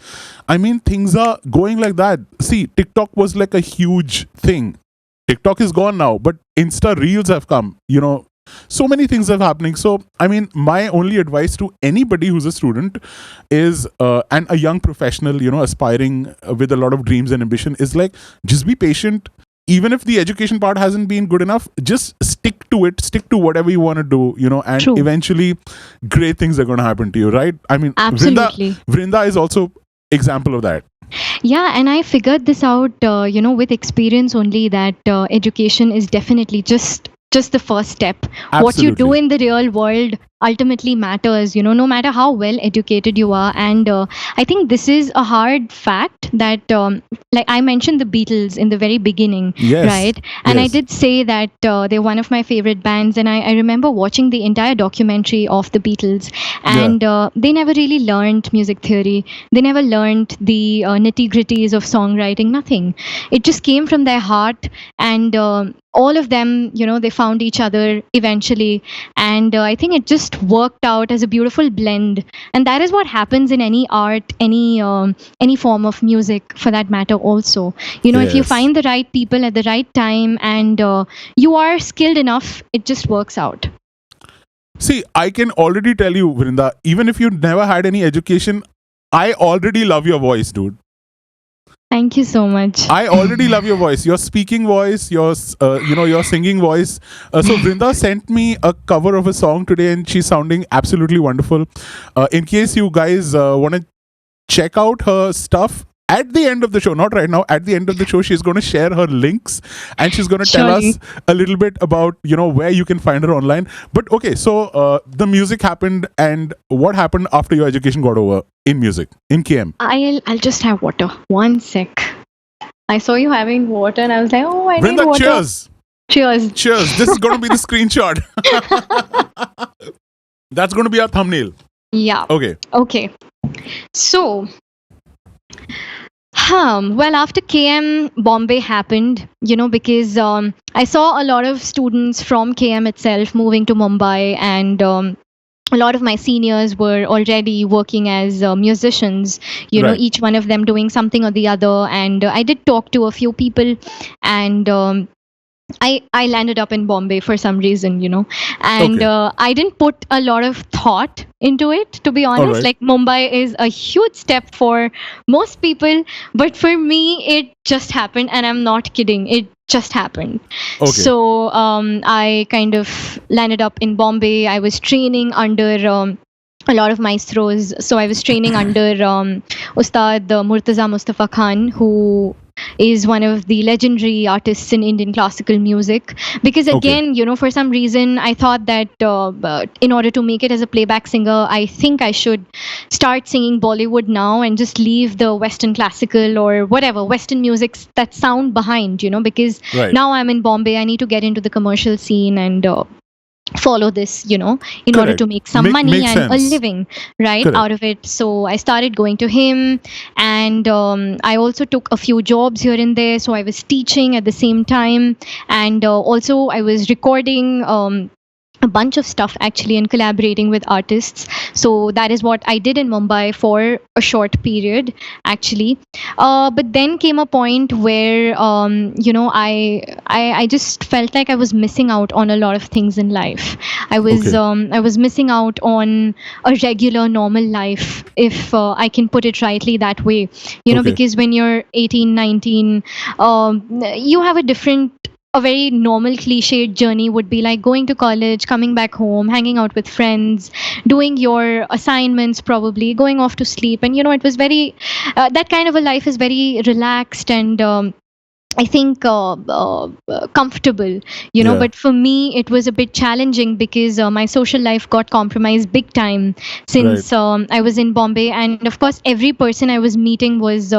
Speaker 1: I mean, things are going like that. See, TikTok was like a huge thing. TikTok is gone now, but Insta Reels have come, so many things are happening. So, I mean, my only advice to anybody who's a student is, and a young professional, aspiring with a lot of dreams and ambition, is like, just be patient. Even if the education part hasn't been good enough, just stick to it, stick to whatever you want to do, and
Speaker 2: True.
Speaker 1: eventually great things are going to happen to you, right? I mean,
Speaker 2: Absolutely.
Speaker 1: Vrinda is also example of that.
Speaker 2: Yeah, and I figured this out, with experience only, that education is definitely just the first step. What you do
Speaker 1: Absolutely.
Speaker 2: in the real world ultimately matters, no matter how well educated you are. And I think this is a hard fact that, like I mentioned the Beatles in the very beginning,
Speaker 1: Yes.
Speaker 2: right? And I
Speaker 1: Yes.
Speaker 2: did say that they're one of my favorite bands, and I remember watching the entire documentary of the Beatles, and they never really learned music theory. They never learned the nitty gritties of songwriting, nothing. It just came from their heart, and all of them, they found each other eventually, and I think it just worked out as a beautiful blend. And that is what happens in any art, any form of music for that matter also. If you
Speaker 1: Yes.
Speaker 2: find the right people at the right time, and you are skilled enough, it just works out.
Speaker 1: See, I can already tell you, Vrinda, even if you never had any education, I already love your voice, dude.
Speaker 2: Thank you so much.
Speaker 1: I already love your voice, your speaking voice, your your singing voice. So Vrinda sent me a cover of a song today, and she's sounding absolutely wonderful. In case you guys want to check out her stuff, at the end of the show, not right now, at the end of the show, she's going to share her links and she's going to tell
Speaker 2: Surely.
Speaker 1: us a little bit about, where you can find her online. But okay, so the music happened, and what happened after your education got over in music, in KM?
Speaker 2: I'll just have water. One sec. I saw you having water and I was like, oh, I need
Speaker 1: Vrinda,
Speaker 2: water.
Speaker 1: cheers.
Speaker 2: Cheers.
Speaker 1: Cheers. This is going to be the screenshot. That's going to be our thumbnail.
Speaker 2: Yeah.
Speaker 1: Okay.
Speaker 2: Okay. So, well, after KM, Bombay happened, because I saw a lot of students from KM itself moving to Mumbai, and a lot of my seniors were already working as musicians,
Speaker 1: Right.
Speaker 2: each one of them doing something or the other. And I did talk to a few people, and I landed up in Bombay for some reason, and
Speaker 1: Okay.
Speaker 2: I didn't put a lot of thought into it, to be honest.
Speaker 1: right.
Speaker 2: Like, Mumbai is a huge step for most people, but for me, it just happened, and I'm not kidding. It just happened.
Speaker 1: Okay.
Speaker 2: So I kind of landed up in Bombay. I was training under a lot of maestros. So I was training under Ustad Murtaza Mustafa Khan, who is one of the legendary artists in Indian classical music. Because
Speaker 1: Okay.
Speaker 2: again, for some reason, I thought that in order to make it as a playback singer, I think I should start singing Bollywood now and just leave the Western classical or whatever Western music that sound behind, because
Speaker 1: Right.
Speaker 2: now I'm in Bombay. I need to get into the commercial scene and follow this, in order
Speaker 1: Correct.
Speaker 2: to make some
Speaker 1: Make-
Speaker 2: money
Speaker 1: makes
Speaker 2: and a
Speaker 1: sense.
Speaker 2: living, right,
Speaker 1: Correct.
Speaker 2: out of it. So I started going to him, and I also took a few jobs here and there. So I was teaching at the same time, and also I was recording a bunch of stuff actually and collaborating with artists. So that is what I did in Mumbai for a short period actually. But then came a point where I just felt like I was missing out on a lot of things in life. I was
Speaker 1: Okay.
Speaker 2: I was missing out on a regular normal life, if I can put it rightly that way.
Speaker 1: Okay.
Speaker 2: Because when you're 18, 19, you have a very normal cliched journey would be like going to college, coming back home, hanging out with friends, doing your assignments, probably going off to sleep. And it was very that kind of a life is very relaxed and I think comfortable,
Speaker 1: Yeah.
Speaker 2: but for me it was a bit challenging because my social life got compromised big time since I was in Bombay. And of course, every person I was meeting was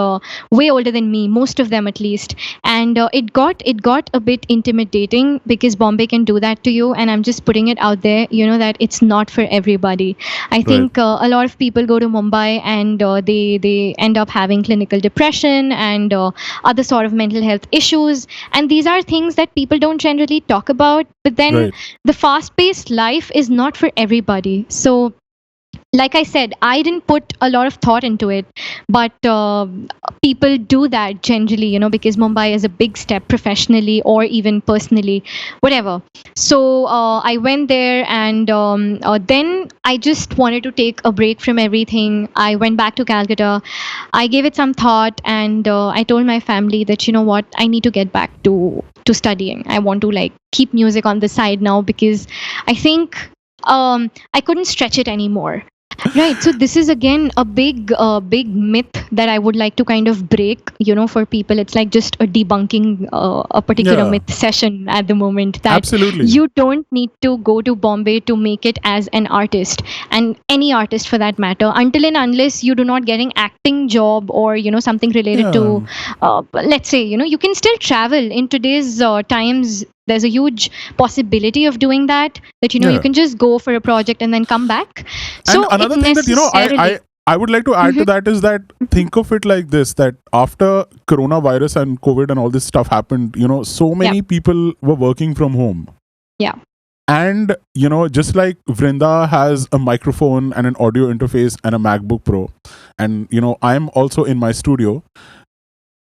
Speaker 2: way older than me, most of them at least. And it got a bit intimidating because Bombay can do that to you. And I'm just putting it out there, that it's not for everybody. I think a lot of people go to Mumbai and they end up having clinical depression and other sort of mental health issues, and these are things that people don't generally talk about. But then
Speaker 1: Right.
Speaker 2: the fast paced life is not for everybody. So like I said, I didn't put a lot of thought into it, but people do that generally, because Mumbai is a big step professionally or even personally, whatever. So I went there, and then I just wanted to take a break from everything. I went back to Calcutta. I gave it some thought, and I told my family that, what, I need to get back to studying. I want to like keep music on the side now because I think I couldn't stretch it anymore. Right. So this is again a big myth that I would like to kind of break, for people. It's like just a debunking a particular
Speaker 1: Yeah.
Speaker 2: myth session at the moment that
Speaker 1: Absolutely.
Speaker 2: you don't need to go to Bombay to make it as an artist, and any artist for that matter, until and unless you do not get an acting job or, something related to, let's say, you can still travel in today's times. There's a huge possibility of doing that you
Speaker 1: Yeah.
Speaker 2: can just go for a project and then come back. So
Speaker 1: And another
Speaker 2: it
Speaker 1: thing that
Speaker 2: necessarily-
Speaker 1: I would like to add to that is that think of it like this: that after coronavirus and COVID and all this stuff happened, so many people were working from home.
Speaker 2: Yeah.
Speaker 1: And just like Vrinda has a microphone and an audio interface and a MacBook Pro, and I'm also in my studio.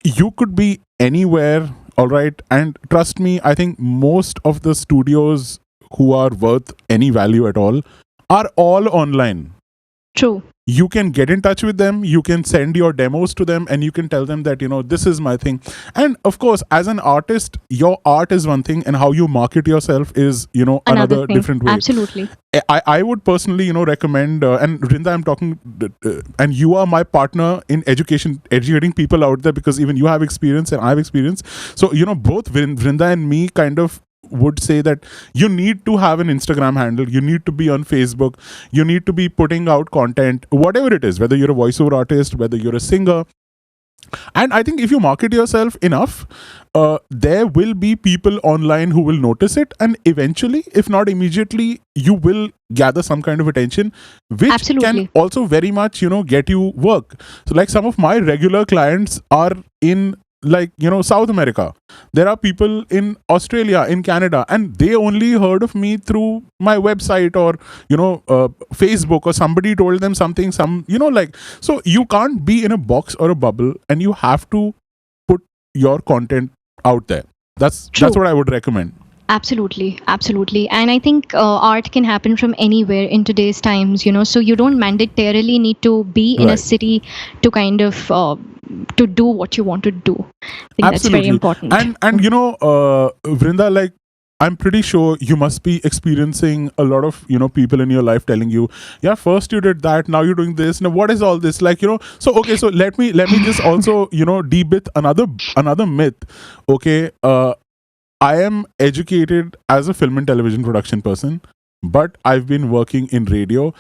Speaker 1: You could be anywhere, all right. And trust me, I think most of the studios who are worth any value at all are all online.
Speaker 2: True.
Speaker 1: you can get in touch with them, you can send your demos to them, and you can tell them that, this is my thing. And of course, as an artist, your art is one thing, and how you market yourself is, another
Speaker 2: thing.
Speaker 1: different way.
Speaker 2: Absolutely.
Speaker 1: I would personally, recommend, and Rinda, I'm talking, and you are my partner in educating people out there, because even you have experience and I have experience. So, both Vrinda and me kind of would say that you need to have an Instagram handle, you need to be on Facebook, you need to be putting out content, whatever it is, whether you're a voiceover artist, whether you're a singer. And I think if you market yourself enough, there will be people online who will notice it, and eventually, if not immediately, you will gather some kind of attention, which
Speaker 2: Absolutely.
Speaker 1: can also very much, get you work. So like some of my regular clients are in, like, South America. There are people in Australia, in Canada, and they only heard of me through my website or, Facebook, or somebody told them something, so you can't be in a box or a bubble, and you have to put your content out there. That's what I would recommend.
Speaker 2: Absolutely. And I think art can happen from anywhere in today's times, so you don't mandatorily need to be in a
Speaker 1: Right.
Speaker 2: city to kind of to do what you want to do. I think that's very important.
Speaker 1: And Vrinda, like, I'm pretty sure you must be experiencing a lot of, people in your life telling you, yeah, first you did that, now you're doing this. Now what is all this? Like, so okay, so let me just also, debit another myth. Okay, I am educated as a film and television production person, but I've been working in radio.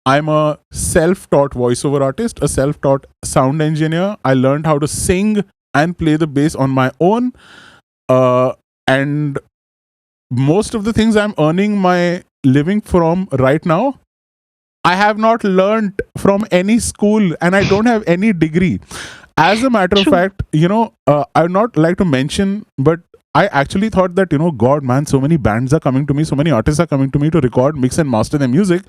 Speaker 1: I'm a self-taught voiceover artist, a self-taught sound engineer. I learned how to sing and play the bass on my own. And most of the things I'm earning my living from right now, I have not learned from any school, and I don't have any degree. As a matter of fact, I would not like to mention, but I actually thought that, God, man, so many bands are coming to me, so many artists are coming to me to record, mix, and master their music.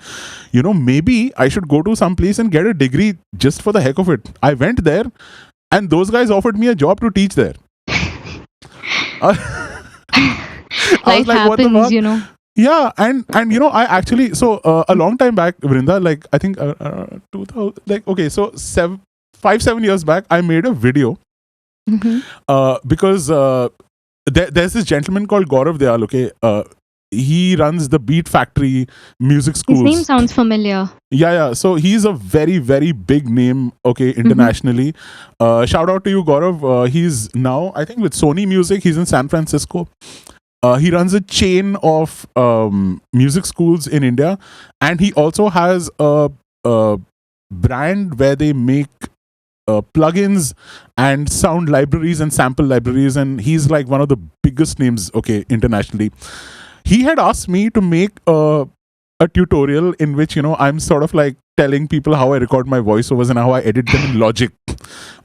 Speaker 1: Maybe I should go to some place and get a degree just for the heck of it. I went there, and those guys offered me a job to teach there. I
Speaker 2: Life
Speaker 1: was like, what the
Speaker 2: happens,
Speaker 1: fuck? Yeah, and I actually, so a long time back, Vrinda, like I think 2000, like, okay, so 5-7 years back, I made a video because there's this gentleman called Gaurav Dayal. Okay, he runs the Beat Factory music schools.
Speaker 2: His name sounds familiar.
Speaker 1: Yeah. So he's a very, very big name. Okay, internationally. Shout out to you, Gaurav. He's now, I think, with Sony Music. He's in San Francisco. He runs a chain of music schools in India, and he also has a brand where they make plugins and sound libraries and sample libraries, and he's like one of the biggest names, okay, internationally. He had asked me to make a tutorial in which, I'm sort of like telling people how I record my voiceovers and how I edit them in Logic.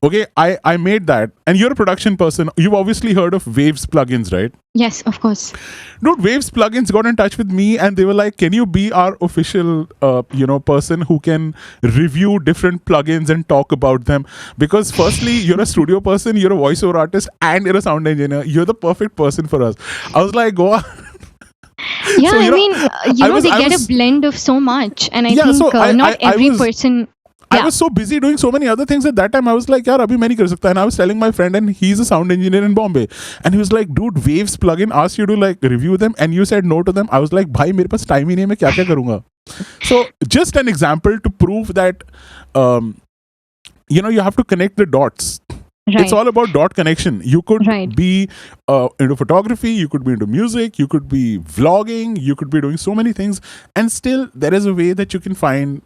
Speaker 1: Okay, I made that. And you're a production person. You've obviously heard of Waves plugins, right?
Speaker 2: Yes, of course.
Speaker 1: Dude, Waves plugins got in touch with me, and they were like, can you be our official, person who can review different plugins and talk about them? Because firstly, you're a studio person, you're a voiceover artist, and you're a sound engineer. You're the perfect person for us. I was like, go on.
Speaker 2: Yeah,
Speaker 1: So,
Speaker 2: I mean, they get a blend of so much, and I think not every person.
Speaker 1: I was so busy doing so many other things at that time. I was like, yaar, abhi main nahi kar sakta. And I was telling my friend, and he's a sound engineer in Bombay. And he was like, dude, Waves plugin asked you to like review them, and you said no to them. I was like, bhai, mere paas time hi nahi hai, main kya karunga. So just an example to prove that, you have to connect the dots.
Speaker 2: Right.
Speaker 1: It's all about dot connection. You could be into photography, you could be into music, you could be vlogging, you could be doing so many things, and still there is a way that you can find,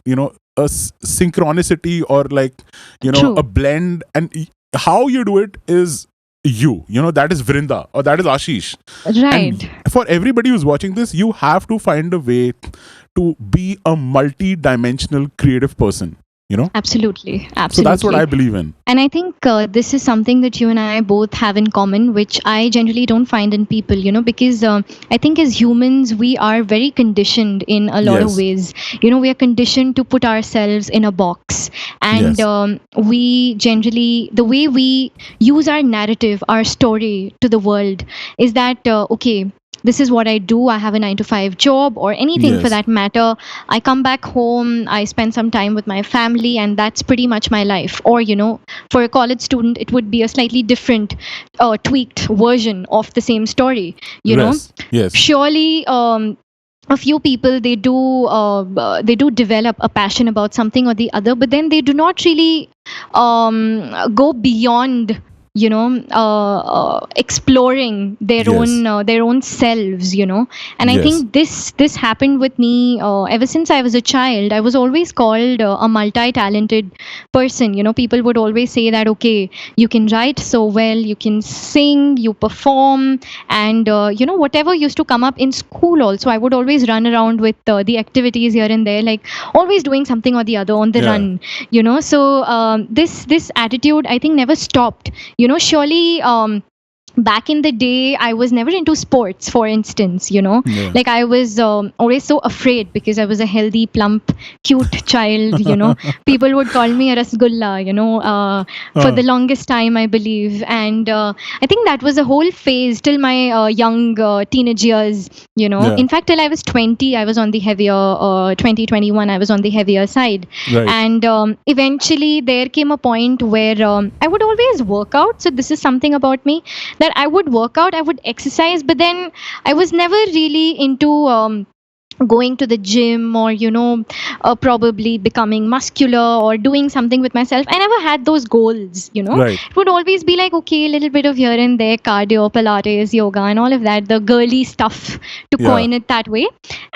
Speaker 1: a synchronicity or like, a blend. And how you do it is that is Vrinda or that is Ashish.
Speaker 2: Right.
Speaker 1: And for everybody who's watching this, you have to find a way to be a multi-dimensional creative person.
Speaker 2: Absolutely.
Speaker 1: So that's what I believe in.
Speaker 2: And I think this is something that you and I both have in common, which I generally don't find in people, because I think as humans, we are very conditioned in a lot of ways. We are conditioned to put ourselves in a box. And we generally, the way we use our narrative, our story to the world is that, okay, this is what I do. I have a 9 to 5 job or anything for
Speaker 1: Yes.
Speaker 2: that matter. I come back home, I spend some time with my family, and that's pretty much my life. Or, for a college student, it would be a slightly different, tweaked version of the same story,
Speaker 1: Yes. Yes.
Speaker 2: Surely, a few people, they do develop a passion about something or the other, but then they do not really go beyond, exploring
Speaker 1: Yes.
Speaker 2: their own selves, and I
Speaker 1: Yes.
Speaker 2: think this happened with me ever since I was a child. I was always called a multi-talented person. People would always say that, okay, you can write so well, you can sing, you perform, and whatever used to come up in school also, I would always run around with the activities here and there, like always doing something or the other on the
Speaker 1: Yeah.
Speaker 2: run. So this attitude, I think, never stopped. Surely, back in the day, I was never into sports, for instance.
Speaker 1: Yeah.
Speaker 2: Like, I was always so afraid because I was a healthy, plump, cute child. People would call me a rasgulla, for the longest time, I believe. And I think that was a whole phase till my young teenage years.
Speaker 1: Yeah.
Speaker 2: In fact, till I was 20, I was on the heavier 2021, I was on the heavier side.
Speaker 1: Right.
Speaker 2: And eventually there came a point where I would always work out. So this is something about me, that I would work out, I would exercise, but then I was never really into going to the gym, or probably becoming muscular or doing something with myself. I never had those goals.
Speaker 1: Right.
Speaker 2: It would always be like, okay, a little bit of here and there, cardio, pilates, yoga, and all of that, the girly stuff, to
Speaker 1: Yeah.
Speaker 2: coin it that way.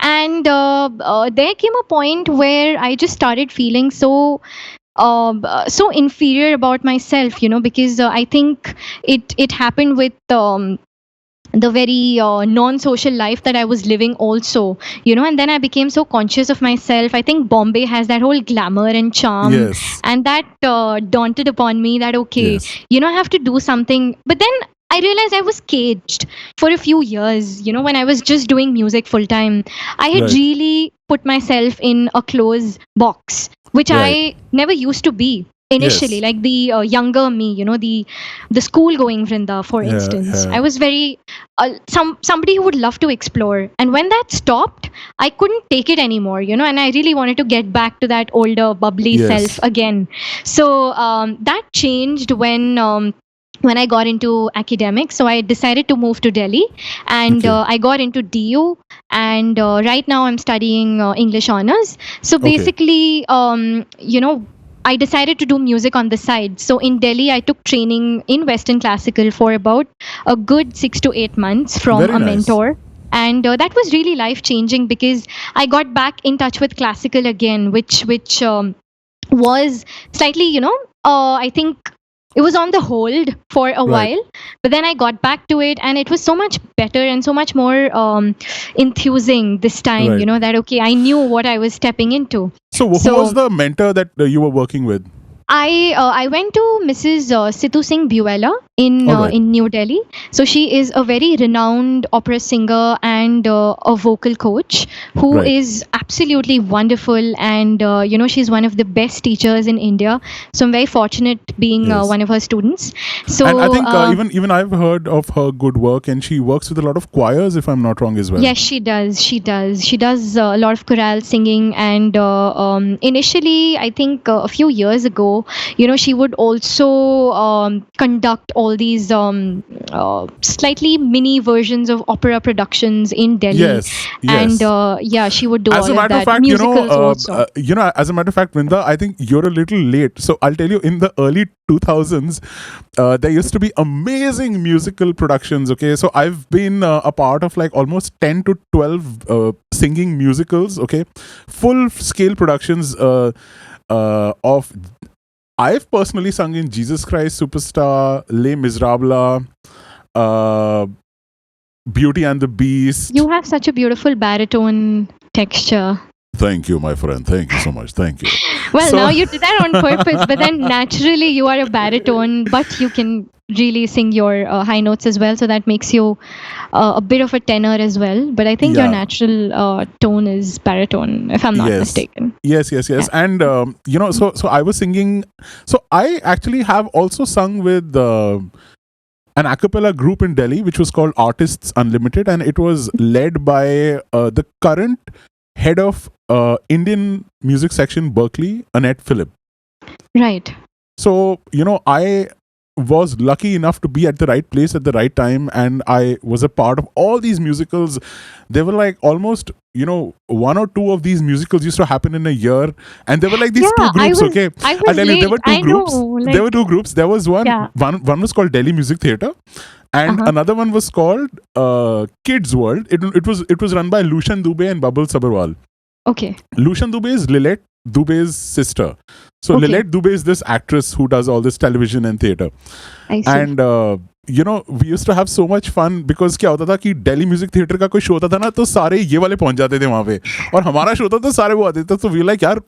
Speaker 2: And there came a point where I just started feeling so inferior about myself, because I think it happened with the very non-social life that I was living also, and then I became so conscious of myself. I think Bombay has that whole glamour and charm,
Speaker 1: Yes.
Speaker 2: and that daunted upon me that, okay,
Speaker 1: Yes.
Speaker 2: I have to do something. But then I realized I was caged for a few years, when I was just doing music full time. I had
Speaker 1: Right.
Speaker 2: really put myself in a closed box, which
Speaker 1: Right.
Speaker 2: I never used to be initially.
Speaker 1: Yes.
Speaker 2: Like the younger me, the school going Vrinda, for
Speaker 1: Yeah,
Speaker 2: instance.
Speaker 1: yeah.
Speaker 2: I was very somebody who would love to explore, and when that stopped, I couldn't take it anymore, and I really wanted to get back to that older bubbly
Speaker 1: Yes.
Speaker 2: self again. So that changed when I got into academics. So I decided to move to Delhi, and
Speaker 1: Okay.
Speaker 2: I got into DU, and right now I'm studying English honors. So
Speaker 1: Okay.
Speaker 2: basically, I decided to do music on the side. So in Delhi, I took training in Western classical for about a good 6 to 8 months from
Speaker 1: Very
Speaker 2: a
Speaker 1: nice.
Speaker 2: mentor. And that was really life changing, because I got back in touch with classical again, which was slightly, I think it was on the hold for a
Speaker 1: Right.
Speaker 2: while, but then I got back to it, and it was so much better and so much more enthusing this time,
Speaker 1: Right.
Speaker 2: that, okay, I knew what I was stepping into.
Speaker 1: So, who
Speaker 2: So-
Speaker 1: was the mentor that you were working with?
Speaker 2: I went to Mrs. Situ Singh Buella
Speaker 1: Alright.
Speaker 2: in New Delhi. So she is a very renowned opera singer and a vocal coach who
Speaker 1: Right.
Speaker 2: is absolutely wonderful, and she's one of the best teachers in India. So I'm very fortunate being
Speaker 1: Yes.
Speaker 2: one of her students. So
Speaker 1: And I think even I've heard of her good work, and she works with a lot of choirs, if I'm not wrong, as well.
Speaker 2: yes, she does. She does a lot of chorale singing, and initially, I think a few years ago, she would also conduct all these slightly mini versions of opera productions in Delhi.
Speaker 1: Yes. Yes.
Speaker 2: And she would do
Speaker 1: As
Speaker 2: all
Speaker 1: a matter
Speaker 2: of
Speaker 1: of
Speaker 2: that.
Speaker 1: fact,
Speaker 2: Musicals also.
Speaker 1: as a matter of fact, Vrinda, I think you're a little late. So I'll tell you, in the early 2000s, there used to be amazing musical productions. Okay, so I've been a part of like almost 10 to 12 singing musicals. Okay, full scale productions of. I've personally sung in Jesus Christ Superstar, Les Miserables, Beauty and the Beast.
Speaker 2: You have such a beautiful baritone texture.
Speaker 1: Thank you, my friend. Thank you so much. Thank you.
Speaker 2: Well,
Speaker 1: So-
Speaker 2: now you did that on purpose, but then naturally you are a baritone, but you can really sing your high notes as well. So that makes you a bit of a tenor as well. But I think your
Speaker 1: Yeah.
Speaker 2: natural tone is baritone, if I'm not
Speaker 1: Yes.
Speaker 2: mistaken.
Speaker 1: Yes. And so I was singing. So I actually have also sung with an a cappella group in Delhi which was called Artists Unlimited, and it was led by the current head of Indian music section Berkeley, Annette Phillip.
Speaker 2: Right.
Speaker 1: So, I was lucky enough to be at the right place at the right time, and I was a part of all these musicals. They were like almost, one or two of these musicals used to happen in a year, and there were like these two groups.
Speaker 2: I was
Speaker 1: I'll tell you, there were two
Speaker 2: late.
Speaker 1: groups. There were two groups. There was one.
Speaker 2: Yeah.
Speaker 1: One was called Delhi Music Theatre, and another one was called Kids World. It was run by Lushan Dubey and Bubble Sabharwal.
Speaker 2: Okay.
Speaker 1: Lushan Dubey is Lilette Dubey's sister. So
Speaker 2: Okay.
Speaker 1: Lilette Dubey is this actress who does all this television and theatre.
Speaker 2: I see.
Speaker 1: And we used to have so much fun because क्या होता था कि Delhi music theatre का कोई show होता था ना, तो सारे ये वाले पहुंच जाते थे वहां पे, और हमारा शो था तो सारे वो आते थे. तो वी लाइक यार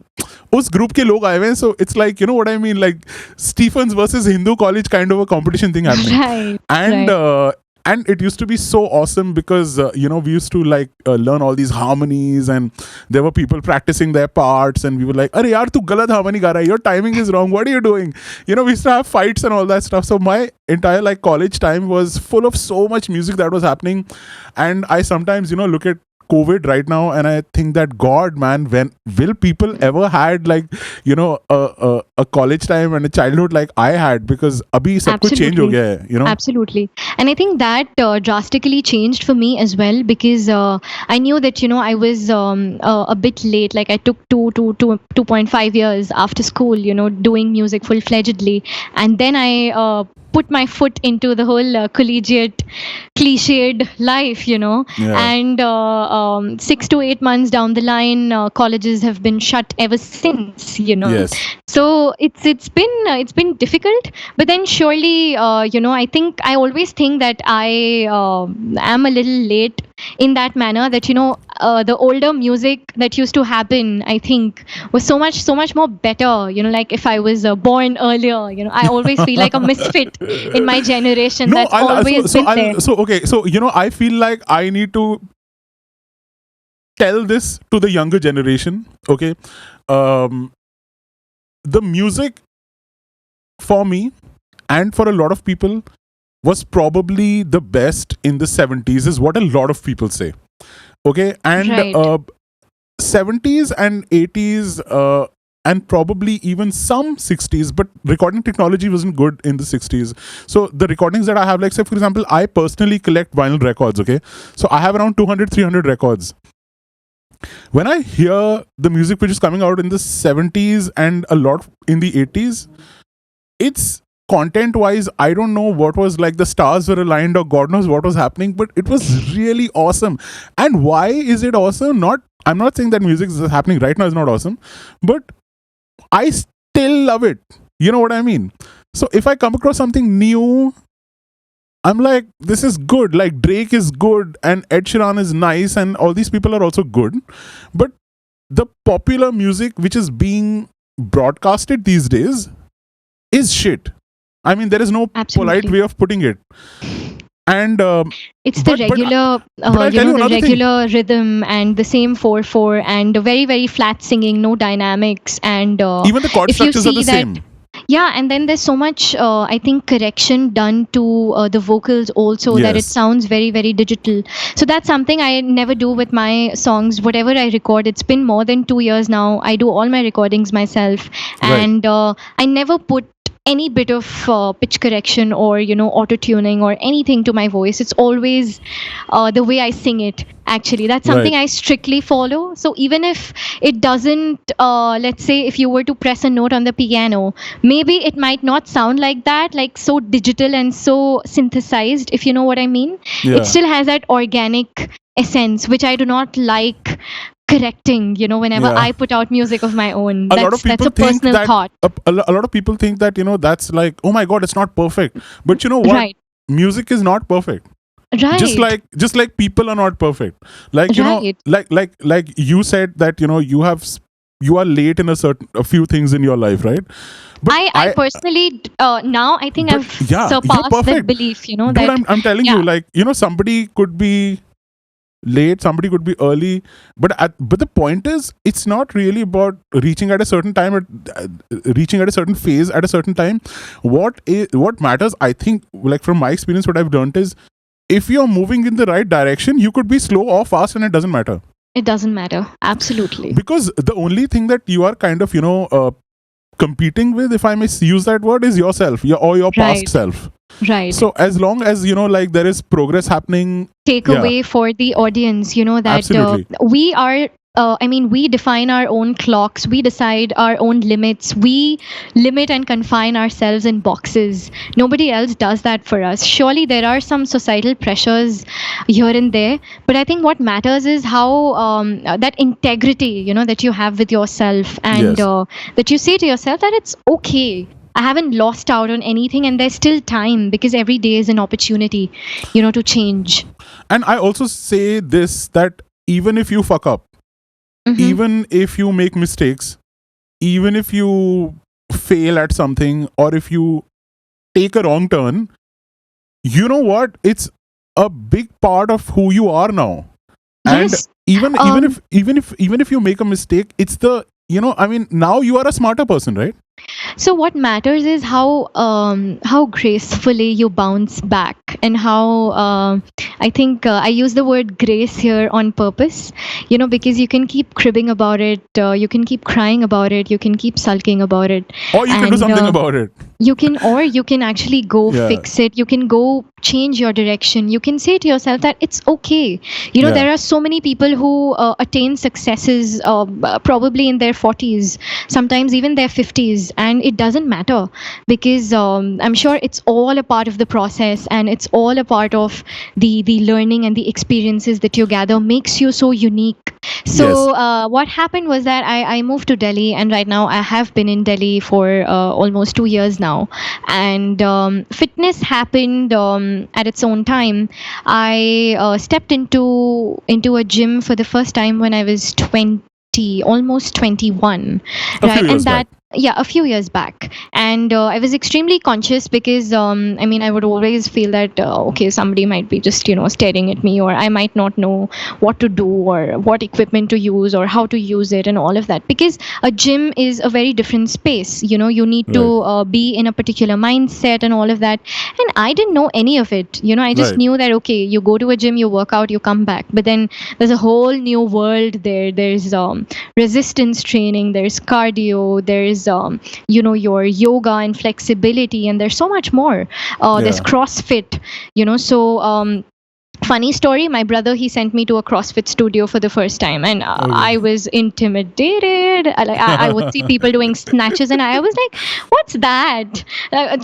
Speaker 1: उस ग्रुप के लोग आए हुए हैं, so it's like, you know what I mean, like Stephens versus Hindu College kind of a competition thing happening.
Speaker 2: Right.
Speaker 1: And
Speaker 2: right.
Speaker 1: And it used to be so awesome because we used to like learn all these harmonies, and there were people practicing their parts, and we were like, "Arey yaar, tu galat harmony ga raha hai. Your timing is wrong. What are you doing?" We used to have fights and all that stuff. So my entire like college time was full of so much music that was happening, and I sometimes look at COVID right now, and I think that God, man, when will people ever had like a college time and a childhood like I had? Because abhi sab kuch change ho gaya hai,
Speaker 2: Absolutely. And I think that drastically changed for me as well, because I knew that I was a bit late. Like I took 2.5 years after school, doing music full-fledgedly, and then I put my foot into the whole collegiate cliched life, and 6 to 8 months down the line, colleges have been shut ever since,
Speaker 1: Yes.
Speaker 2: So it's been difficult, but then surely I always think that I am a little late in that manner, that the older music that used to happen, I think, was so much more better. Like if I was born earlier, I always feel like a misfit in my generation.
Speaker 1: No,
Speaker 2: That's always been there.
Speaker 1: So I feel like I need to tell this to the younger generation. Okay, the music for me and for a lot of people was probably the best in the 70s, is what a lot of people say. Okay, and
Speaker 2: Right.
Speaker 1: 70s and 80s and probably even some 60s, but recording technology wasn't good in the 60s. So the recordings that I have, like say for example, I personally collect vinyl records. Okay, so I have around 200-300 records. When I hear the music which is coming out in the 70s and a lot in the 80s, it's content wise, I don't know what was like, the stars were aligned or God knows what was happening, but it was really awesome. And why is it awesome? I'm not saying that music is happening right now is not awesome, but I still love it. You know what I mean? So if I come across something new, I'm like, this is good. Like Drake is good and Ed Sheeran is nice and all these people are also good. But the popular music which is being broadcasted these days is shit. I mean, there is no
Speaker 2: Absolutely.
Speaker 1: polite way of putting it. And
Speaker 2: It's the
Speaker 1: but
Speaker 2: regular,
Speaker 1: I'll tell you
Speaker 2: the
Speaker 1: another thing.
Speaker 2: regular rhythm and the same 4/4 and very very flat singing, no dynamics, and
Speaker 1: even the chord
Speaker 2: if you
Speaker 1: structures are the
Speaker 2: see that,
Speaker 1: same.
Speaker 2: yeah, and then there's so much, I think, correction done to the vocals also, that it
Speaker 1: Yes.
Speaker 2: sounds very very digital. So that's something I never do with my songs. Whatever I record, it's been more than 2 years now. I do all my recordings myself,
Speaker 1: Right.
Speaker 2: and I never put any bit of pitch correction or auto tuning or anything to my voice. It's always the way I sing it. Actually, that's something
Speaker 1: Right.
Speaker 2: I strictly follow. So even if it doesn't, let's say if you were to press a note on the piano, maybe it might not sound like that, like so digital and so synthesized, if you know what I mean.
Speaker 1: Yeah.
Speaker 2: It still has that organic essence, which I do not like correcting, whenever
Speaker 1: Yeah.
Speaker 2: I put out music of my own.
Speaker 1: A lot of
Speaker 2: That's
Speaker 1: people
Speaker 2: a
Speaker 1: think
Speaker 2: personal
Speaker 1: that
Speaker 2: thought.
Speaker 1: a lot of people think that that's like, oh my god, it's not perfect. But you know what?
Speaker 2: Right.
Speaker 1: Music is not perfect.
Speaker 2: Right.
Speaker 1: Just like people are not perfect. Like
Speaker 2: Right.
Speaker 1: like you said that you are late in a few things in your life, right? But
Speaker 2: I personally now I think
Speaker 1: But
Speaker 2: I've
Speaker 1: yeah, you're
Speaker 2: surpassed that
Speaker 1: perfect.
Speaker 2: belief,
Speaker 1: dude,
Speaker 2: that
Speaker 1: I'm telling
Speaker 2: yeah.
Speaker 1: you, like somebody could be late, somebody could be early, but the point is, it's not really about reaching at a certain time or reaching at a certain phase at a certain time. What matters, I think, like from my experience, what I've learned is, if you're moving in the right direction, you could be slow or fast, and it doesn't matter.
Speaker 2: It doesn't matter. Absolutely.
Speaker 1: Because the only thing that you are kind of, competing with, if I may use that word, is yourself, or your past
Speaker 2: Right.
Speaker 1: self.
Speaker 2: Right.
Speaker 1: So as long as, like there is progress happening,
Speaker 2: Takeaway for the audience, that
Speaker 1: Absolutely.
Speaker 2: we are. We define our own clocks. We decide our own limits. We limit and confine ourselves in boxes. Nobody else does that for us. Surely there are some societal pressures here and there, but I think what matters is how that integrity, that you have with yourself, and
Speaker 1: Yes.
Speaker 2: that you say to yourself that it's okay. I haven't lost out on anything, and there's still time, because every day is an opportunity, to change.
Speaker 1: And I also say this, that even if you fuck up,
Speaker 2: Mhm.
Speaker 1: even if you make mistakes, even if you fail at something, or if you take a wrong turn, you know what? It's a big part of who you are now. And
Speaker 2: Yes.
Speaker 1: even
Speaker 2: Um,
Speaker 1: even if you make a mistake, it's the, now you are a smarter person, right?
Speaker 2: So what matters is how gracefully you bounce back, and how I think I use the word grace here on purpose, because you can keep cribbing about it, you can keep crying about it, you can keep sulking about it,
Speaker 1: Or you can do
Speaker 2: and
Speaker 1: something about it.
Speaker 2: you can actually go
Speaker 1: Yeah.
Speaker 2: fix it. You can go change your direction. You can say to yourself that it's okay.
Speaker 1: Yeah.
Speaker 2: There are so many people who attain successes probably in their 40s, sometimes even their 50s, and it doesn't matter, because I'm sure it's all a part of the process, and it's all a part of the learning and the experiences that you gather makes you so unique. So
Speaker 1: Yes.
Speaker 2: what happened was that I moved to Delhi, and right now I have been in Delhi for almost 2 years now. And fitness happened at its own time. I stepped into a gym for the first time when I was 20, almost 21,
Speaker 1: A
Speaker 2: right?
Speaker 1: few years
Speaker 2: And that,
Speaker 1: back.
Speaker 2: yeah, a few years back. And I was extremely conscious, because I would always feel that okay, somebody might be just staring at me, or I might not know what to do, or what equipment to use, or how to use it, and all of that, because a gym is a very different space. You need to be in a particular mindset and all of that, and I didn't know any of it. I just
Speaker 1: Right.
Speaker 2: knew that okay, you go to a gym, you work out, you come back, but then there's a whole new world there. There's resistance training, there's cardio, there's your yoga and flexibility, and there's so much more. There's
Speaker 1: Yeah.
Speaker 2: CrossFit, so funny story, my brother, he sent me to a CrossFit studio for the first time, and
Speaker 1: Okay.
Speaker 2: I was intimidated. I would see people doing snatches, and I was like, what's that?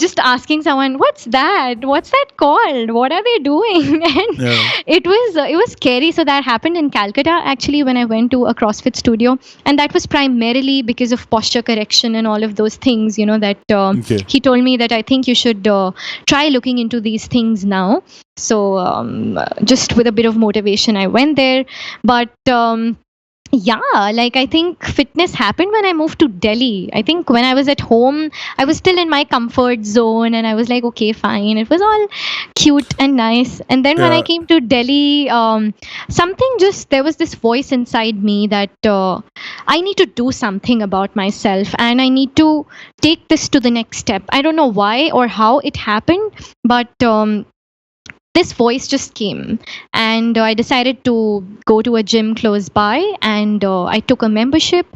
Speaker 2: Just asking someone, what's that called, what are they doing? And
Speaker 1: Yeah.
Speaker 2: it was scary. So that happened in Calcutta, actually, when I went to a CrossFit studio, and that was primarily because of posture correction and all of those things, that
Speaker 1: Okay.
Speaker 2: he told me that I think you should try looking into these things now. So just with a bit of motivation, I went there. But yeah, like I think fitness happened when I moved to Delhi. I think when I was at home, I was still in my comfort zone, and I was like, okay, fine. It was all cute and nice. And then when I
Speaker 1: Yeah.
Speaker 2: came to Delhi, there was this voice inside me that I need to do something about myself, and I need to take this to the next step. I don't know why or how it happened, but this voice just came, and I decided to go to a gym close by, and I took a membership,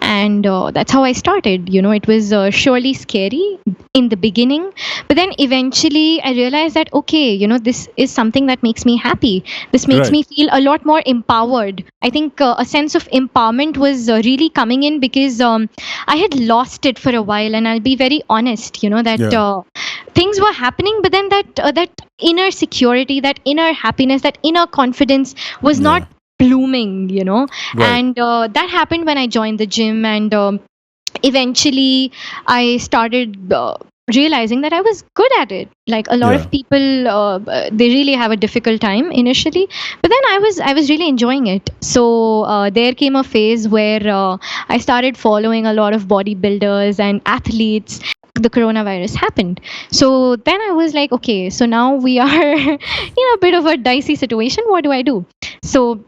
Speaker 2: and that's how I started. It was surely scary in the beginning, but then eventually I realized that okay, this is something that makes me happy. This makes
Speaker 1: Right.
Speaker 2: me feel a lot more empowered. I think a sense of empowerment was really coming in, because I had lost it for a while, and I'll be very honest, that
Speaker 1: Yeah.
Speaker 2: things were happening, but then that inner security, that inner happiness, that inner confidence was
Speaker 1: Yeah.
Speaker 2: not blooming.
Speaker 1: Right.
Speaker 2: And that happened when I joined the gym, and eventually I started realizing that I was good at it. Like a lot
Speaker 1: Yeah.
Speaker 2: of people, they really have a difficult time initially, but then I was really enjoying it. So there came a phase where I started following a lot of bodybuilders and athletes. the coronavirus happened. So then I was like, okay, so now we are in a bit of a dicey situation. What do I do? So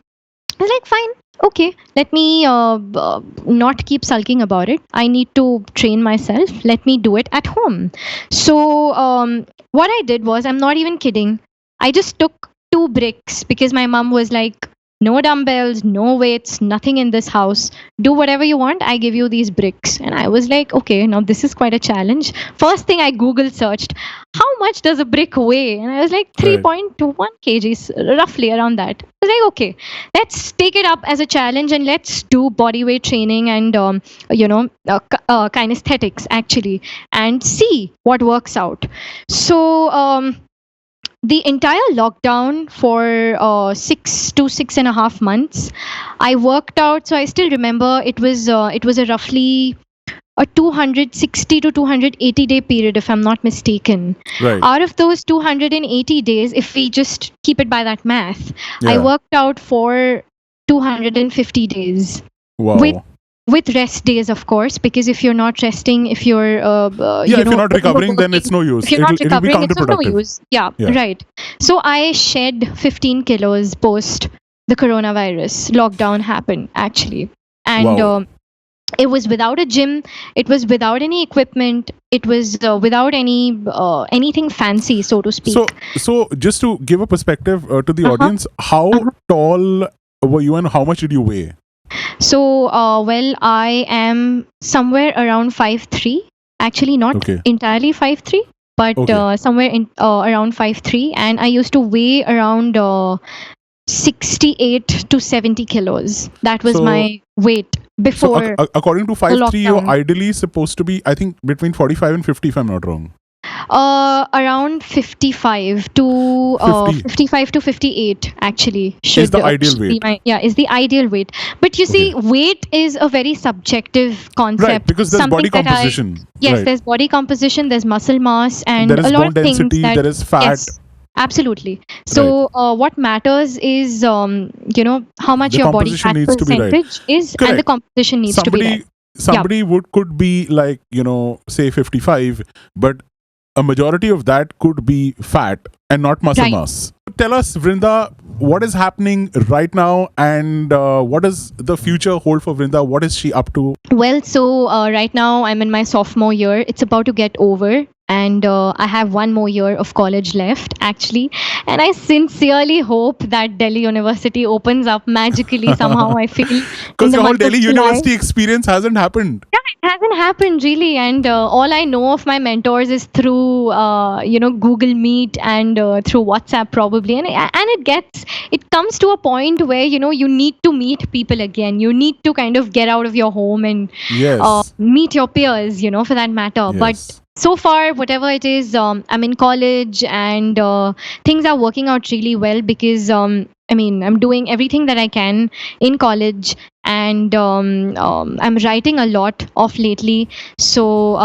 Speaker 2: I was like, fine, okay, let me not keep sulking about it. I need to train myself. Let me do it at home. So what I did was, I'm not even kidding. I just took 2 bricks because my mom was like, no dumbbells, no weights, nothing in this house. Do whatever you want. I give you these bricks. And I was like, okay, now this is quite a challenge. First thing I Google searched, how much does a brick weigh? And I was like,
Speaker 1: Right.
Speaker 2: 3.1 kgs, roughly around that. I was like, okay, let's take it up as a challenge and let's do body weight training and, kinesthetics actually, and see what works out. So, the entire lockdown for 6 to 6.5 months, I worked out. So I still remember it was a roughly a 260 to 280 day period, if I'm not mistaken.
Speaker 1: Right.
Speaker 2: Out of those 280 days, if we just keep it by that math, I
Speaker 1: Yeah.
Speaker 2: worked out for 250 days
Speaker 1: Wow.
Speaker 2: with rest days, of course, because if you're not resting, if you're
Speaker 1: Yeah, if you're not recovering, then it's no use.
Speaker 2: if you're not
Speaker 1: It'll be
Speaker 2: recovering, it's of no
Speaker 1: counterproductive.
Speaker 2: use. Yeah,
Speaker 1: Yeah.
Speaker 2: right. So I shed 15 kilos post the coronavirus lockdown happened actually, and
Speaker 1: Wow.
Speaker 2: it was without a gym, it was without any equipment, it was without anything fancy, so to speak.
Speaker 1: So just to give a perspective to the
Speaker 2: Uh-huh.
Speaker 1: audience, how tall were you and how much did you weigh?
Speaker 2: So, well, I am somewhere around 5'3". Actually, not
Speaker 1: Okay.
Speaker 2: entirely 5'3", but
Speaker 1: Okay.
Speaker 2: somewhere in around 5'3", and I used to weigh around 68 to 70 kilos. That was
Speaker 1: So-
Speaker 2: my weight
Speaker 1: So
Speaker 2: before.
Speaker 1: according to 5'3", you're
Speaker 2: lockdown.
Speaker 1: ideally supposed to be, I think, between 45 and 50, if I'm not wrong.
Speaker 2: Around 55 to
Speaker 1: 50.
Speaker 2: 55 to 58 actually should
Speaker 1: the ideal
Speaker 2: should be
Speaker 1: weight.
Speaker 2: is the ideal weight. But you see, weight is a very subjective concept.
Speaker 1: Right, because there's
Speaker 2: something
Speaker 1: body
Speaker 2: that
Speaker 1: composition.
Speaker 2: Yes,
Speaker 1: Right.
Speaker 2: there's body composition, there's muscle mass, and
Speaker 1: There is
Speaker 2: a lot
Speaker 1: bone
Speaker 2: of things
Speaker 1: density,
Speaker 2: that
Speaker 1: there is fat.
Speaker 2: yes, absolutely. So what matters is how much
Speaker 1: The
Speaker 2: your body
Speaker 1: composition
Speaker 2: fat
Speaker 1: needs to be right.
Speaker 2: percentage is, and the
Speaker 1: Correct.
Speaker 2: composition needs to be right.
Speaker 1: Somebody could be like, say 55, but a majority of that could be fat and not muscle
Speaker 2: Right.
Speaker 1: mass. Tell us, Vrinda, what is happening right now, and what does the future hold for Vrinda? What is she up to?
Speaker 2: Well, so right now I'm in my sophomore year. It's about to get over, and I have one more year of college left, actually. And I sincerely hope that Delhi University opens up magically somehow. I feel
Speaker 1: Because
Speaker 2: in
Speaker 1: the
Speaker 2: the
Speaker 1: whole
Speaker 2: month of
Speaker 1: Delhi
Speaker 2: July.
Speaker 1: University experience hasn't happened.
Speaker 2: It hasn't happened really, and all I know of my mentors is through Google Meet and through WhatsApp probably, and it comes to a point where you need to meet people again. You need to kind of get out of your home and
Speaker 1: Yes.
Speaker 2: meet your peers, for that matter.
Speaker 1: Yes.
Speaker 2: But so far, whatever it is, I'm in college, and things are working out really well because I'm doing everything that I can in college, and I'm writing a lot of lately. So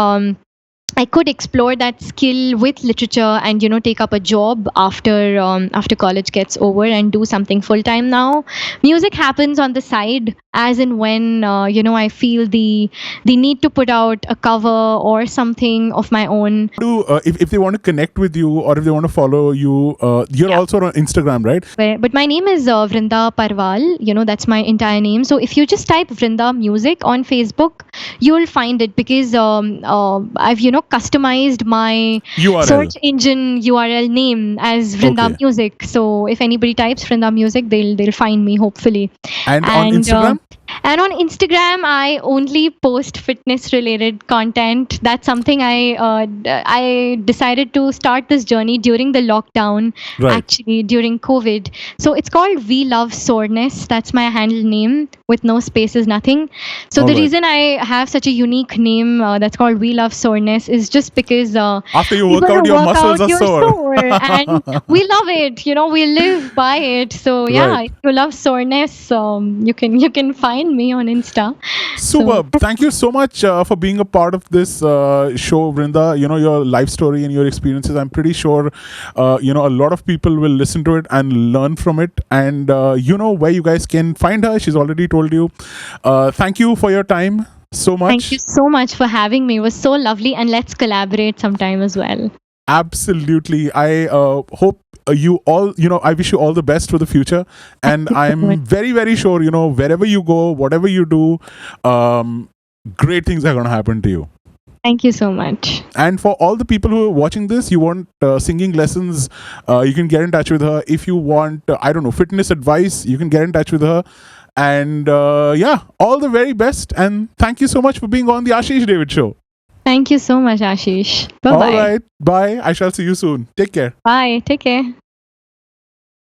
Speaker 2: I could explore that skill with literature and take up a job after college gets over and do something full time. Now music happens on the side as and when I feel the need to put out a cover or something of my own.
Speaker 1: If they want to connect with you or if they want to follow you, you're also on Instagram, right?
Speaker 2: But my name is Vrinda Parwal. That's my entire name. So if you just type Vrinda Music on Facebook, you'll find it because I've customized my
Speaker 1: URL.
Speaker 2: search engine URL name as Vrinda
Speaker 1: Okay.
Speaker 2: Music. So if anybody types Vrinda Music, they'll find me hopefully.
Speaker 1: And on Instagram?
Speaker 2: And on Instagram, I only post fitness related content. That's something I decided to start this journey during the lockdown,
Speaker 1: Right.
Speaker 2: actually during COVID. So it's called We Love Soreness. That's my handle name with no spaces, nothing. So the
Speaker 1: Alright.
Speaker 2: reason I have such a unique name that's called We Love Soreness is just because
Speaker 1: After you
Speaker 2: you're
Speaker 1: work
Speaker 2: gonna
Speaker 1: out, your
Speaker 2: work
Speaker 1: muscles
Speaker 2: out,
Speaker 1: are
Speaker 2: you're
Speaker 1: sore.
Speaker 2: and we love it. We live by it. So yeah,
Speaker 1: Right.
Speaker 2: if you love soreness, you can find me on Insta.
Speaker 1: Superb. Thank you so much for being a part of this show, Vrinda. Your life story and your experiences. I'm pretty sure, a lot of people will listen to it and learn from it. And where you guys can find her. She's already told you. Thank you for your time. so much.
Speaker 2: Thank you so much for having me. It was so lovely, and let's collaborate sometime as well.
Speaker 1: Absolutely. I hope you all, I wish you all the best for the future. And I'm very, very sure, wherever you go, whatever you do, great things are going to happen to you.
Speaker 2: Thank you so much.
Speaker 1: And for all the people who are watching this, you want singing lessons, you can get in touch with her. If you want, I don't know, fitness advice, you can get in touch with her. And yeah, all the very best. And thank you so much for being on the Ashish David Show.
Speaker 2: Thank you so much, Ashish. Bye-bye.
Speaker 1: All right. Bye. I shall see you soon. Take care.
Speaker 2: Bye. Take care.